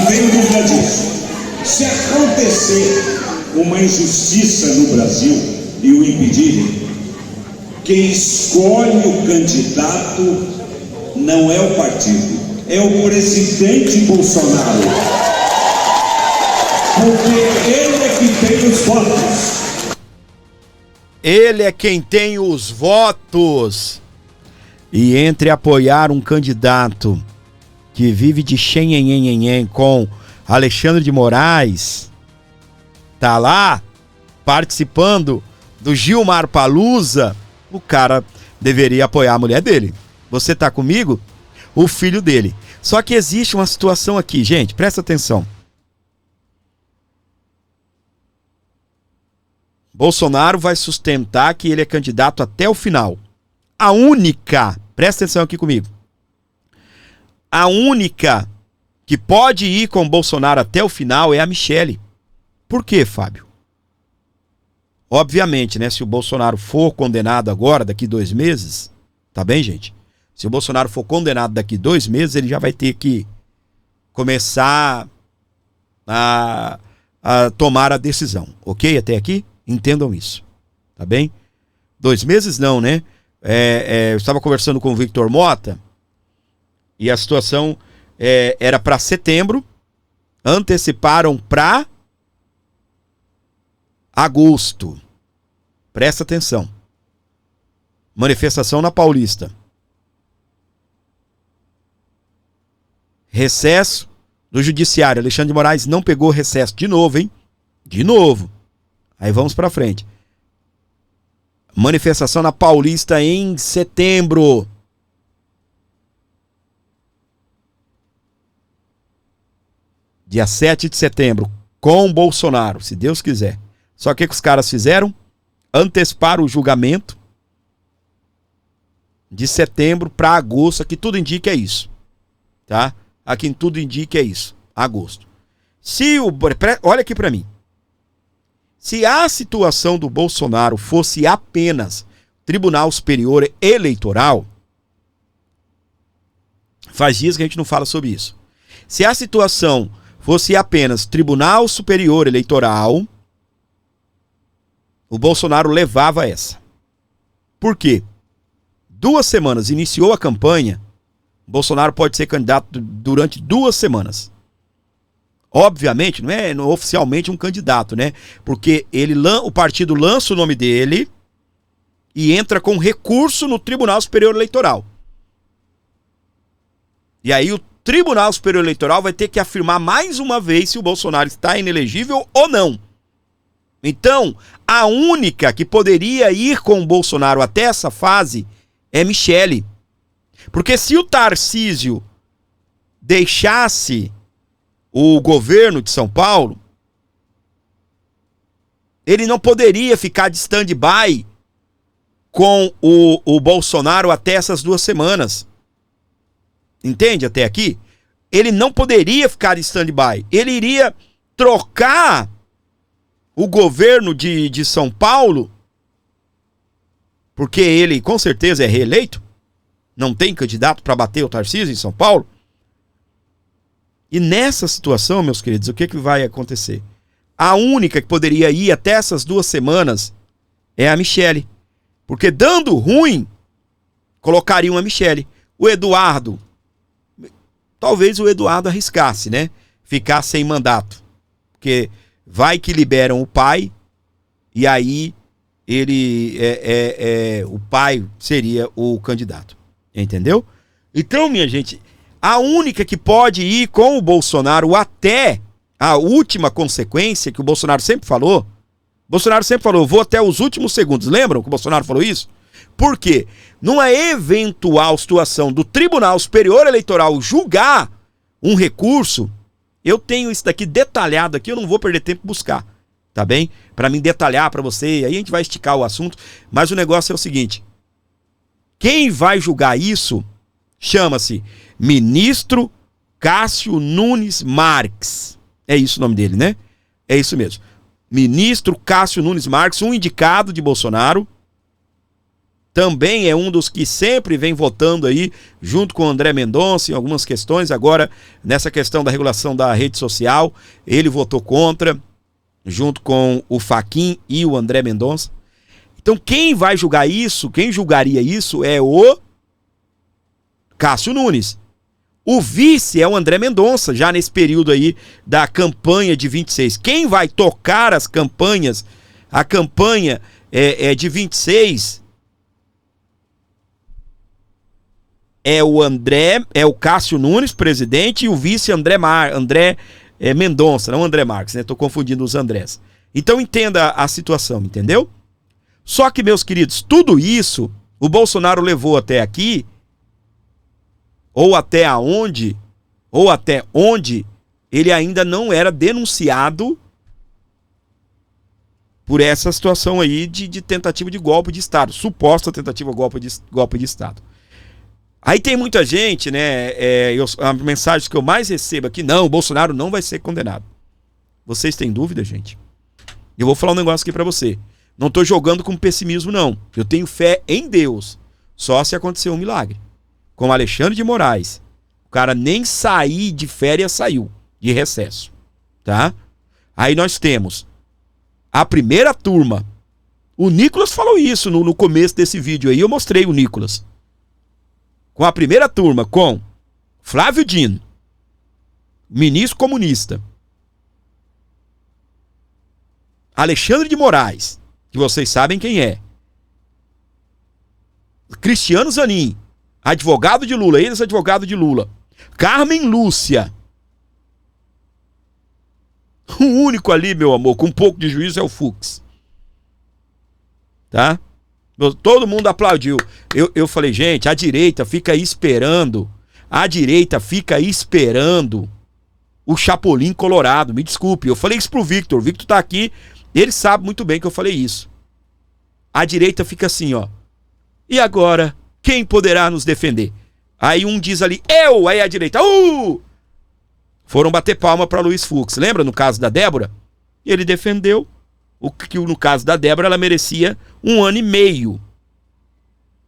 tenho dúvida disso. Se acontecer uma injustiça no Brasil e o impedirem, quem escolhe o candidato não é o partido, é o presidente Bolsonaro. Porque ele é que tem os votos. Ele é quem tem os votos. E entre apoiar um candidato que vive de xenhenhenhenhen com Alexandre de Moraes, tá lá participando do Gilmar Palusa, o cara deveria apoiar a mulher dele. Você tá comigo? O filho dele. Só que existe uma situação aqui, gente, presta atenção. Bolsonaro vai sustentar que ele é candidato até o final. A única, presta atenção aqui comigo, a única que pode ir com Bolsonaro até o final é a Michele. Por quê, Fábio? Obviamente, né? Se o Bolsonaro for condenado agora, daqui 2 meses, tá bem, gente? Se o Bolsonaro for condenado daqui 2 meses, ele já vai ter que começar a tomar a decisão, ok? Até aqui? Entendam isso, tá bem? 2 meses não, né? Eu estava conversando com o Victor Mota e a situação era para setembro, anteciparam para agosto. Presta atenção. Manifestação na Paulista. Recesso do Judiciário. Alexandre de Moraes não pegou recesso de novo, hein? De novo. Aí vamos pra frente. Manifestação na Paulista em setembro. Dia 7 de setembro. Com Bolsonaro, se Deus quiser. Só que os caras fizeram? Anteciparam o julgamento de setembro para agosto, que tudo indica é isso. Tá? a quem tudo indica é isso, agosto. Olha aqui para mim. Se a situação do Bolsonaro fosse apenas Tribunal Superior Eleitoral, faz dias que a gente não fala sobre isso. Se a situação fosse apenas Tribunal Superior Eleitoral, o Bolsonaro levava essa. Por quê? 2 semanas, iniciou a campanha, Bolsonaro pode ser candidato durante 2 semanas. Obviamente, não é oficialmente um candidato, né? Porque o partido lança o nome dele e entra com recurso no Tribunal Superior Eleitoral. E aí o Tribunal Superior Eleitoral vai ter que afirmar mais uma vez se o Bolsonaro está inelegível ou não. Então, a única que poderia ir com o Bolsonaro até essa fase é Michele. Porque se o Tarcísio deixasse o governo de São Paulo, ele não poderia ficar de stand-by com o Bolsonaro até essas 2 semanas. Entende até aqui? Ele não poderia ficar de stand-by. Ele iria trocar o governo de São Paulo, porque ele com certeza é reeleito, não tem candidato para bater o Tarcísio em São Paulo. E nessa situação, meus queridos, o que vai acontecer? A única que poderia ir até essas 2 semanas é a Michele. Porque dando ruim, colocariam a Michele. O Eduardo, talvez o Eduardo arriscasse, né? Ficar sem mandato. Porque vai que liberam o pai, e aí ele o pai seria o candidato. Entendeu? Então, minha gente, a única que pode ir com o Bolsonaro até a última consequência, que o Bolsonaro sempre falou, vou até os últimos segundos. Lembram que o Bolsonaro falou isso? Por quê? Numa eventual situação do Tribunal Superior Eleitoral julgar um recurso, eu tenho isso daqui detalhado aqui, eu não vou perder tempo buscar, tá bem? Para mim detalhar para você, aí a gente vai esticar o assunto, mas o negócio é o seguinte: quem vai julgar isso chama-se Ministro Cássio Nunes Marques. É isso o nome dele, né? É isso mesmo. Ministro Cássio Nunes Marques, um indicado de Bolsonaro. Também é um dos que sempre vem votando aí, junto com o André Mendonça, em algumas questões. Agora, nessa questão da regulação da rede social, ele votou contra, junto com o Fachin e o André Mendonça. Então, quem vai julgar isso, quem julgaria isso é o Cássio Nunes. O vice é o André Mendonça, já nesse período aí da campanha de 26. Quem vai tocar as campanhas, a campanha de 26 é o Cássio Nunes, presidente, e o vice André Mendonça, não André Marques, né? Tô confundindo os Andrés. Então entenda a situação, entendeu? Só que, meus queridos, tudo isso o Bolsonaro levou até aqui, ou até onde ele ainda não era denunciado por essa situação aí de tentativa de golpe de Estado, suposta tentativa de golpe de Estado. Aí tem muita gente, né, a mensagem que eu mais recebo aqui, não, o Bolsonaro não vai ser condenado. Vocês têm dúvida, gente? Eu vou falar um negócio aqui pra você. Não tô jogando com pessimismo, não. Eu tenho fé em Deus. Só se acontecer um milagre. Como Alexandre de Moraes. O cara nem sair de férias saiu, de recesso. Tá? Aí nós temos a primeira turma. O Nicolas falou isso no começo desse vídeo aí, eu mostrei o Nicolas. Com a primeira turma, com Flávio Dino, ministro comunista, Alexandre de Moraes, que vocês sabem quem é, Cristiano Zanin, advogado de Lula, ex-advogado de Lula, Carmen Lúcia. O único ali, meu amor, com um pouco de juízo é o Fux. Tá? Todo mundo aplaudiu. Eu falei, gente, a direita fica aí esperando. A direita fica aí esperando o Chapolin Colorado. Me desculpe, eu falei isso pro Victor. O Victor tá aqui, ele sabe muito bem que eu falei isso. A direita fica assim, ó. E agora, quem poderá nos defender? Aí um diz ali, eu! Aí a direita, foram bater palma para Luiz Fux. Lembra no caso da Débora? Ele defendeu que no caso da Débora ela merecia 1 ano e meio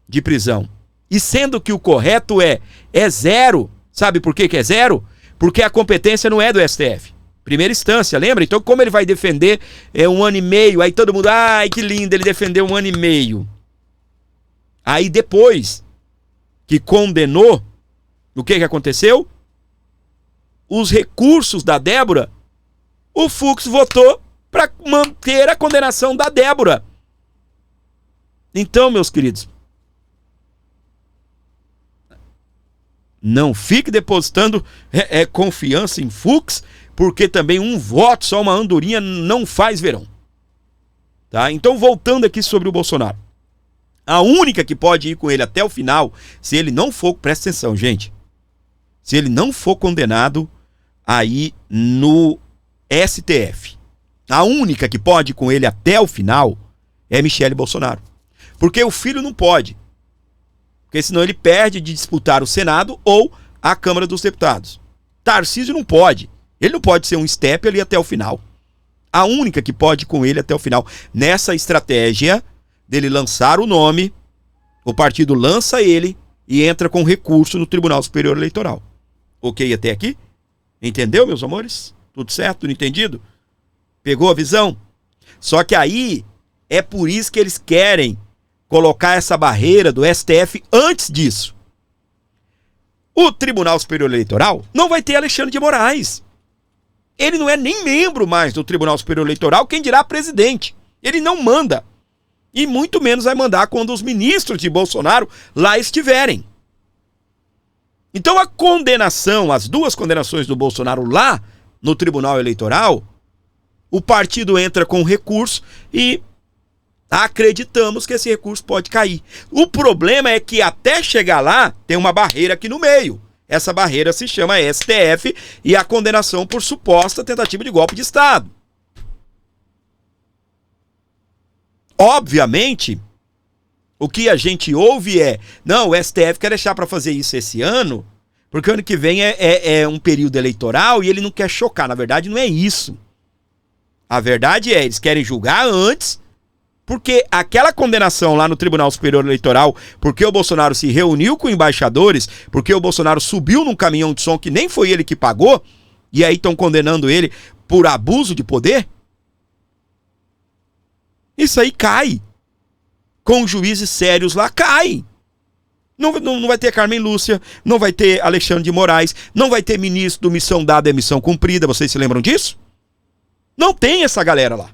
de prisão. E sendo que o correto é 0. Sabe por que é 0? Porque a competência não é do STF. Primeira instância, lembra? Então como ele vai defender 1 ano e meio? Aí todo mundo, ai que lindo, ele defendeu 1 ano e meio. Aí depois que condenou, o que aconteceu? Os recursos da Débora, o Fux votou para manter a condenação da Débora. Então, meus queridos, não fique depositando confiança em Fux, porque também um voto, só uma andorinha, não faz verão. Tá? Então, voltando aqui sobre o Bolsonaro. A única que pode ir com ele até o final, se ele não for, presta atenção, gente, se ele não for condenado aí no STF, a única que pode ir com ele até o final é Michele Bolsonaro. Porque o filho não pode. Porque senão ele perde de disputar o Senado ou a Câmara dos Deputados. Tarcísio não pode. Ele não pode ser um step ali até o final. A única que pode ir com ele até o final. Nessa estratégia dele lançar o nome, o partido lança ele e entra com recurso no Tribunal Superior Eleitoral. Ok até aqui? Entendeu, meus amores? Tudo certo? Tudo entendido? Pegou a visão? Só que aí é por isso que eles querem colocar essa barreira do STF antes disso. O Tribunal Superior Eleitoral não vai ter Alexandre de Moraes. Ele não é nem membro mais do Tribunal Superior Eleitoral, quem dirá presidente. Ele não manda. E muito menos vai mandar quando os ministros de Bolsonaro lá estiverem. Então a condenação, as 2 condenações do Bolsonaro lá no Tribunal Eleitoral, o partido entra com recurso e acreditamos que esse recurso pode cair. O problema é que até chegar lá tem uma barreira aqui no meio. Essa barreira se chama STF e a condenação por suposta tentativa de golpe de Estado. Obviamente, o que a gente ouve é, não, o STF quer deixar para fazer isso esse ano, porque o ano que vem é um período eleitoral e ele não quer chocar. Na verdade, não é isso. A verdade é, eles querem julgar antes, porque aquela condenação lá no Tribunal Superior Eleitoral, porque o Bolsonaro se reuniu com embaixadores, porque o Bolsonaro subiu num caminhão de som que nem foi ele que pagou, e aí estão condenando ele por abuso de poder, isso aí cai. Com juízes sérios lá, cai. Não vai ter Carmen Lúcia, não vai ter Alexandre de Moraes, não vai ter ministro do missão dada e missão cumprida, vocês se lembram disso? Não tem essa galera lá.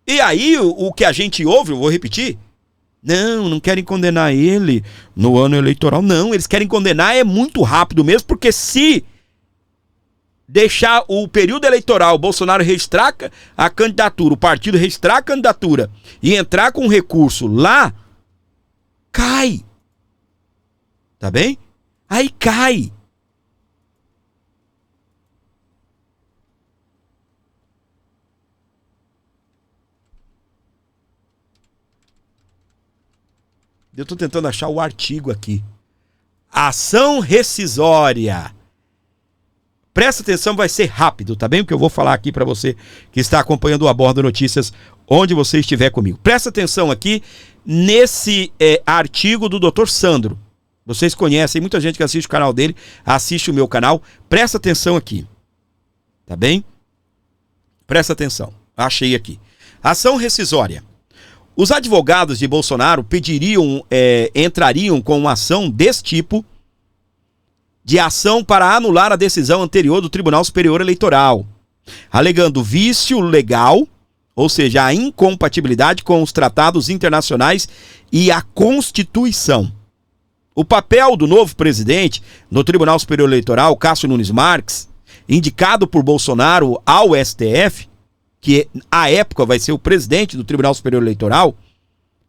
E aí, o que a gente ouve, eu vou repetir, não querem condenar ele no ano eleitoral, não, eles querem condenar muito rápido mesmo, porque se deixar o período eleitoral, o Bolsonaro registrar a candidatura, o partido registrar a candidatura e entrar com recurso lá, cai. Tá bem? Aí cai. Eu tô tentando achar o artigo aqui. Ação rescisória. Presta atenção, vai ser rápido, tá bem? O que eu vou falar aqui para você que está acompanhando o Abordo Notícias, onde você estiver comigo. Presta atenção aqui nesse artigo do Dr. Sandro. Vocês conhecem, muita gente que assiste o canal dele, assiste o meu canal. Presta atenção aqui, tá bem? Presta atenção, achei aqui. Ação rescisória. Os advogados de Bolsonaro entrariam com uma ação desse tipo, de ação para anular a decisão anterior do Tribunal Superior Eleitoral, alegando vício legal, ou seja, a incompatibilidade com os tratados internacionais e a Constituição. O papel do novo presidente no Tribunal Superior Eleitoral, Cássio Nunes Marques, indicado por Bolsonaro ao STF, que à época vai ser o presidente do Tribunal Superior Eleitoral,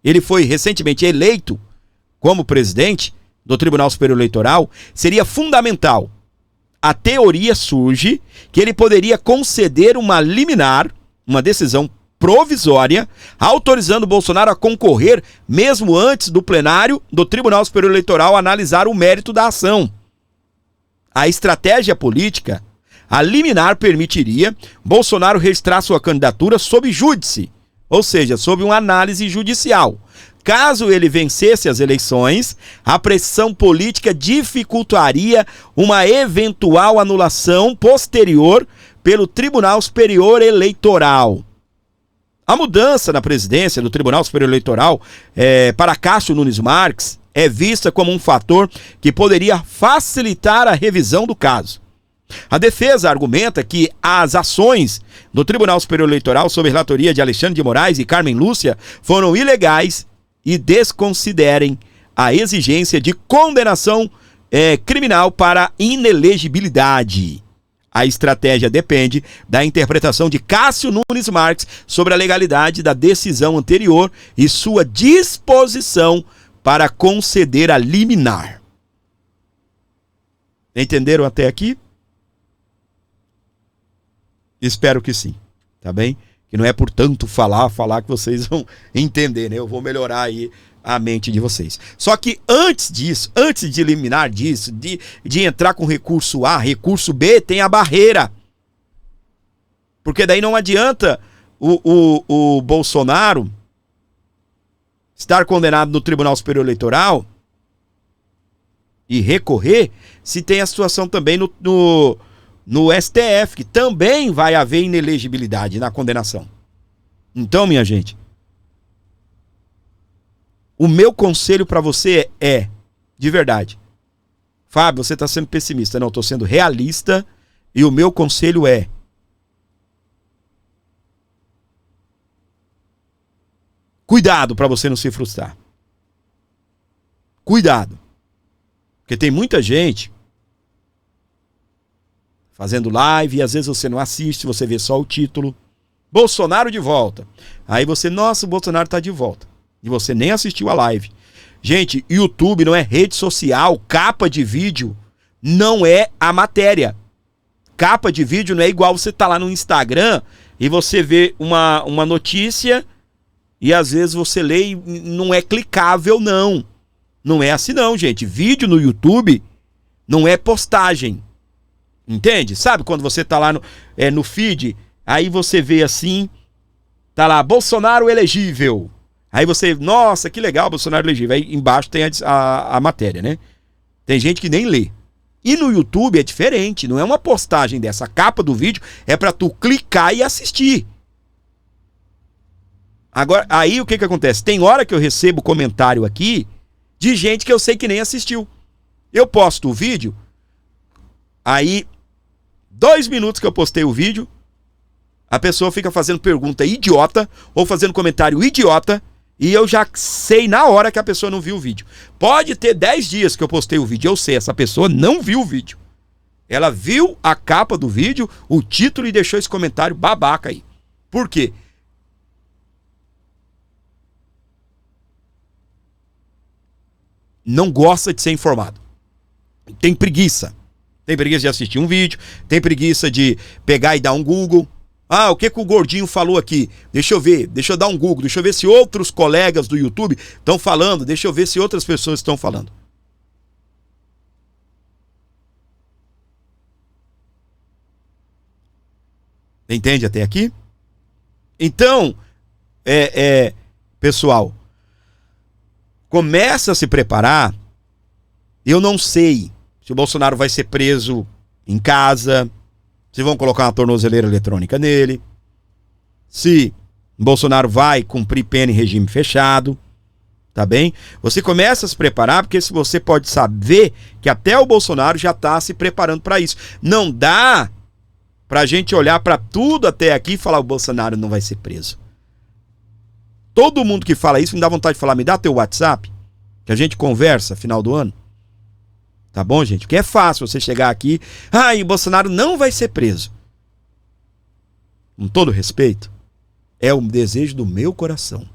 ele foi recentemente eleito como presidente do Tribunal Superior Eleitoral, seria fundamental. A teoria surge que ele poderia conceder uma liminar, uma decisão provisória, autorizando Bolsonaro a concorrer, mesmo antes do plenário do Tribunal Superior Eleitoral analisar o mérito da ação. A estratégia política, a liminar, permitiria Bolsonaro registrar sua candidatura sob júdice, ou seja, sob uma análise judicial. Caso ele vencesse as eleições, a pressão política dificultaria uma eventual anulação posterior pelo Tribunal Superior Eleitoral. A mudança na presidência do Tribunal Superior Eleitoral para Cássio Nunes Marques é vista como um fator que poderia facilitar a revisão do caso. A defesa argumenta que as ações do Tribunal Superior Eleitoral sob a relatoria de Alexandre de Moraes e Carmen Lúcia foram ilegais e desconsiderem a exigência de condenação criminal para inelegibilidade. A estratégia depende da interpretação de Cássio Nunes Marques sobre a legalidade da decisão anterior e sua disposição para conceder a liminar. Entenderam até aqui? Espero que sim, tá bem? Que não é por tanto falar que vocês vão entender, né? Eu vou melhorar aí a mente de vocês. Só que antes disso, antes de eliminar disso, de entrar com recurso A, recurso B, tem a barreira. Porque daí não adianta o Bolsonaro estar condenado no Tribunal Superior Eleitoral e recorrer se tem a situação também no STF, que também vai haver inelegibilidade na condenação. Então, minha gente, o meu conselho para você é, de verdade, Fábio, você está sendo pessimista. Não, eu estou sendo realista e o meu conselho é: cuidado para você não se frustrar. Cuidado. Porque tem muita gente fazendo live e às vezes você não assiste, você vê só o título. Bolsonaro de volta. Aí você, nossa, o Bolsonaro tá de volta. E você nem assistiu a live. Gente, YouTube não é rede social, capa de vídeo não é a matéria. Capa de vídeo não é igual você tá lá no Instagram e você vê uma notícia e às vezes você lê e não é clicável, não. Não é assim não, gente. Vídeo no YouTube não é postagem. Entende? Sabe quando você tá lá no feed, aí você vê assim, tá lá, Bolsonaro elegível. Aí você, nossa, que legal, Bolsonaro elegível. Aí embaixo tem a matéria, né? Tem gente que nem lê. E no YouTube é diferente, não é uma postagem dessa. A capa do vídeo é pra tu clicar e assistir. Agora, aí o que acontece? Tem hora que eu recebo comentário aqui de gente que eu sei que nem assistiu. Eu posto o vídeo, aí 2 minutos que eu postei o vídeo, a pessoa fica fazendo pergunta idiota ou fazendo comentário idiota e eu já sei na hora que a pessoa não viu o vídeo. Pode ter 10 dias que eu postei o vídeo, eu sei, essa pessoa não viu o vídeo. Ela viu a capa do vídeo, o título e deixou esse comentário babaca aí. Por quê? Não gosta de ser informado. Tem preguiça. Tem preguiça de assistir um vídeo, tem preguiça de pegar e dar um Google. Ah, o que o Gordinho falou aqui? Deixa eu ver, deixa eu dar um Google, deixa eu ver se outros colegas do YouTube estão falando, deixa eu ver se outras pessoas estão falando. Entende até aqui? Então, pessoal, começa a se preparar. Eu não sei se o Bolsonaro vai ser preso em casa, se vão colocar uma tornozeleira eletrônica nele, se o Bolsonaro vai cumprir pena em regime fechado, tá bem? Você começa a se preparar, porque se você pode saber que até o Bolsonaro já está se preparando para isso. Não dá pra gente olhar para tudo até aqui e falar o Bolsonaro não vai ser preso. Todo mundo que fala isso me dá vontade de falar, me dá teu WhatsApp, que a gente conversa final do ano. Tá bom, gente? Porque é fácil você chegar aqui, e o Bolsonaro não vai ser preso. Com todo respeito, é um desejo do meu coração.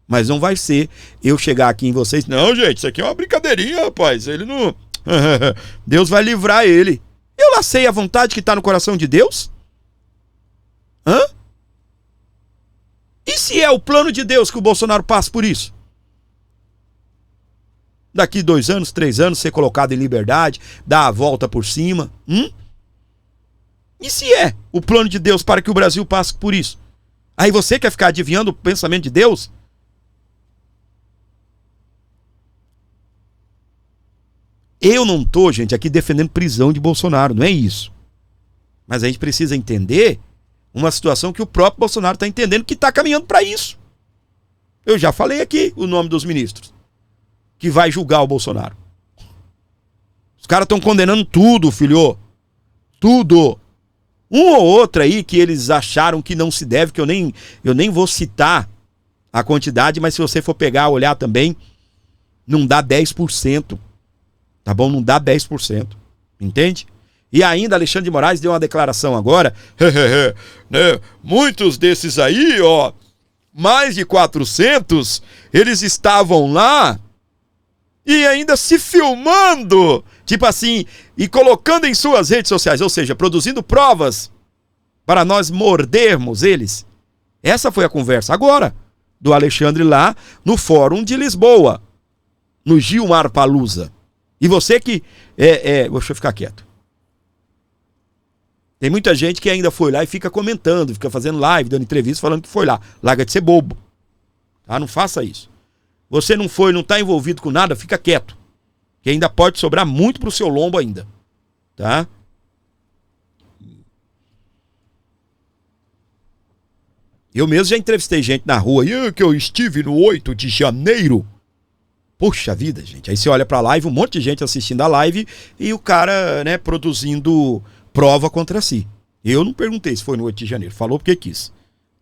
Mas não vai ser eu chegar aqui em vocês, não, gente, isso aqui é uma brincadeirinha, rapaz, ele não... Deus vai livrar ele. Eu lá sei a vontade que está no coração de Deus? se é o plano de Deus que o Bolsonaro passe por isso? Daqui 2 anos, 3 anos, ser colocado em liberdade, dar a volta por cima. E se é o plano de Deus para que o Brasil passe por isso? Aí você quer ficar adivinhando o pensamento de Deus? Eu não tô, gente, aqui defendendo prisão de Bolsonaro, não é isso. Mas a gente precisa entender uma situação que o próprio Bolsonaro está entendendo que está caminhando para isso. Eu já falei aqui o nome dos ministros que vai julgar o Bolsonaro. Os caras estão condenando tudo, filho. Tudo. Um ou outro aí que eles acharam que não se deve, que eu nem vou citar a quantidade, mas se você for pegar, olhar também, não dá 10%. Tá bom? Não dá 10%. Entende? E ainda Alexandre de Moraes deu uma declaração agora, né? Muitos desses aí, ó, mais de 400, eles estavam lá e ainda se filmando, tipo assim, e colocando em suas redes sociais, ou seja, produzindo provas para nós mordermos eles. Essa foi a conversa agora do Alexandre lá no Fórum de Lisboa, no Gilmar Palusa. E você que... deixa eu ficar quieto. Tem muita gente que ainda foi lá e fica comentando, fica fazendo live, dando entrevista, falando que foi lá. Larga de ser bobo. Tá? Não faça isso. Você não foi, não está envolvido com nada, fica quieto. Que ainda pode sobrar muito pro seu lombo ainda. Tá? Eu mesmo já entrevistei gente na rua. E que eu estive no 8 de janeiro. Poxa vida, gente. Aí você olha pra live, um monte de gente assistindo a live e o cara, né, produzindo prova contra si. Eu não perguntei se foi no 8 de janeiro. Falou porque quis.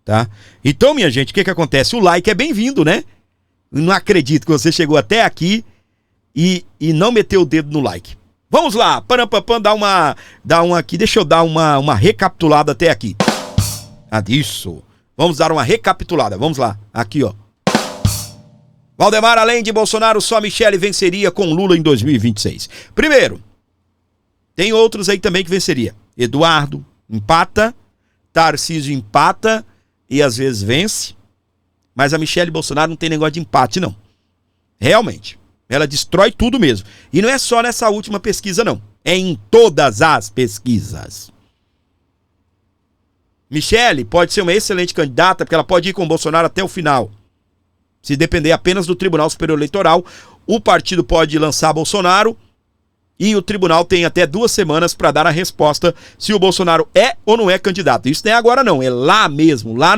Tá? Então, minha gente, o que acontece? O like é bem-vindo, né? Não acredito que você chegou até aqui e não meteu o dedo no like. Vamos lá. Parampapam, dá uma aqui. Deixa eu dar uma recapitulada até aqui. Isso. Vamos dar uma recapitulada. Vamos lá. Aqui, ó. Valdemar, além de Bolsonaro, só Michele venceria com Lula em 2026. Primeiro, tem outros aí também que venceria. Eduardo empata, Tarcísio empata e às vezes vence. Mas a Michele Bolsonaro não tem negócio de empate, não. Realmente. Ela destrói tudo mesmo. E não é só nessa última pesquisa, não. É em todas as pesquisas. Michele pode ser uma excelente candidata, porque ela pode ir com o Bolsonaro até o final. Se depender apenas do Tribunal Superior Eleitoral, o partido pode lançar Bolsonaro e o tribunal tem até 2 semanas para dar a resposta se o Bolsonaro é ou não é candidato. Isso não é agora não, é lá mesmo, lá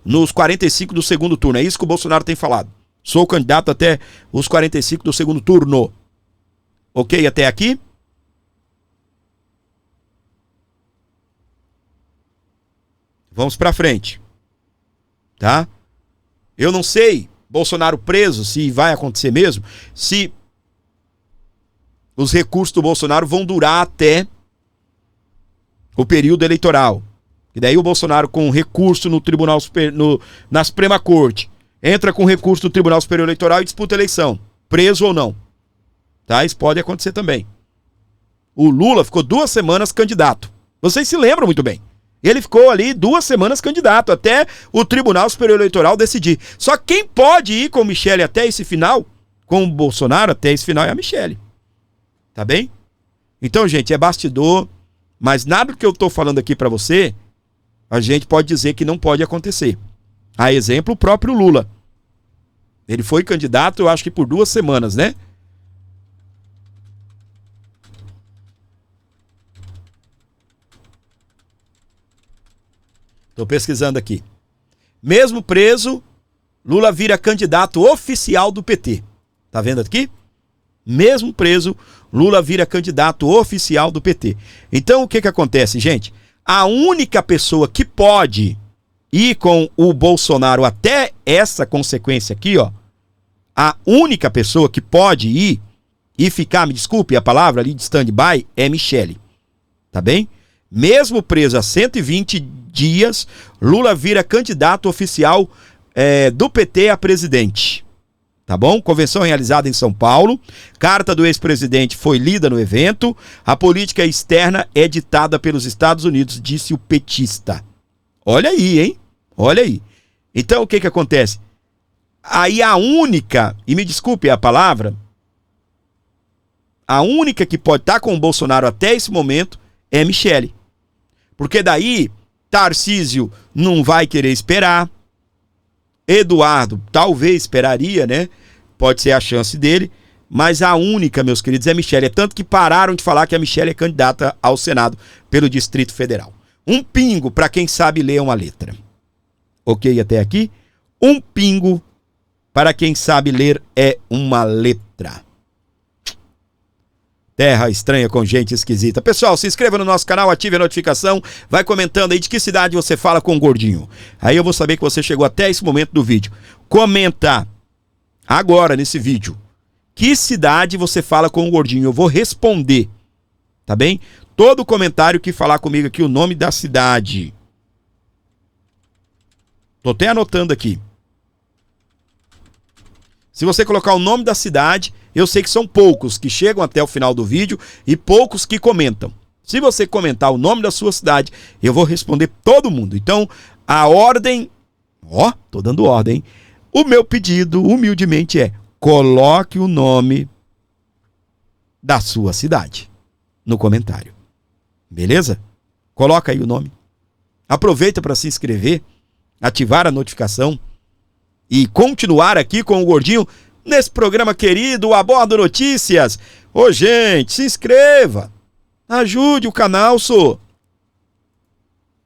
nos 45 do segundo turno. É isso que o Bolsonaro tem falado. Sou candidato até os 45 do segundo turno. Ok até aqui? Vamos para frente. Tá? Eu não sei, Bolsonaro preso, se vai acontecer mesmo, se os recursos do Bolsonaro vão durar até o período eleitoral. E daí o Bolsonaro com recurso no Tribunal na Suprema Corte, entra com recurso do Tribunal Superior Eleitoral e disputa a eleição, preso ou não. Tá? Isso pode acontecer também. O Lula ficou 2 semanas candidato. Vocês se lembram muito bem. Ele ficou ali 2 semanas candidato, até o Tribunal Superior Eleitoral decidir. Só quem pode ir com o Michele até esse final, com o Bolsonaro até esse final, é a Michele. Tá bem? Então, gente, é bastidor, mas nada do que eu tô falando aqui pra você, a gente pode dizer que não pode acontecer. A exemplo, o próprio Lula. Ele foi candidato, eu acho que por 2 semanas, né? Tô pesquisando aqui. Mesmo preso, Lula vira candidato oficial do PT. Tá vendo aqui? Mesmo preso, Lula vira candidato oficial do PT. Então, o que acontece, gente? A única pessoa que pode ir com o Bolsonaro até essa consequência aqui, ó. A única pessoa que pode ir e ficar, me desculpe a palavra ali de stand-by, é Michele. Tá bem? Mesmo preso há 120 dias, Lula vira candidato oficial do PT a presidente. Tá bom? Convenção realizada em São Paulo. Carta do ex-presidente foi lida no evento. A política externa é ditada pelos Estados Unidos, disse o petista. Olha aí, hein? Olha aí. Então o que acontece? Aí a única, e me desculpe a palavra, a única que pode estar com o Bolsonaro até esse momento é Michele. Porque daí Tarcísio não vai querer esperar. Eduardo talvez esperaria, né? Pode ser a chance dele. Mas a única, meus queridos, é Michele. É tanto que pararam de falar que a Michele é candidata ao Senado pelo Distrito Federal. Um pingo para quem sabe ler uma letra. Ok até aqui? Um pingo para quem sabe ler é uma letra. Terra estranha com gente esquisita. Pessoal, se inscreva no nosso canal, ative a notificação, vai comentando aí de que cidade você fala com o Gordinho. Aí eu vou saber que você chegou até esse momento do vídeo. Comenta agora nesse vídeo. Que cidade você fala com o Gordinho? Eu vou responder, tá bem? Todo comentário que falar comigo aqui, o nome da cidade. Tô até anotando aqui. Se você colocar o nome da cidade, eu sei que são poucos que chegam até o final do vídeo e poucos que comentam. Se você comentar o nome da sua cidade, eu vou responder todo mundo. Então, a ordem... Ó, tô dando ordem. O meu pedido, humildemente, é... Coloque o nome da sua cidade no comentário. Beleza? Coloca aí o nome. Aproveita para se inscrever, ativar a notificação e continuar aqui com o Gordinho nesse programa querido, Abordo Notícias. Ô, gente, se inscreva. Ajude o canal, sou.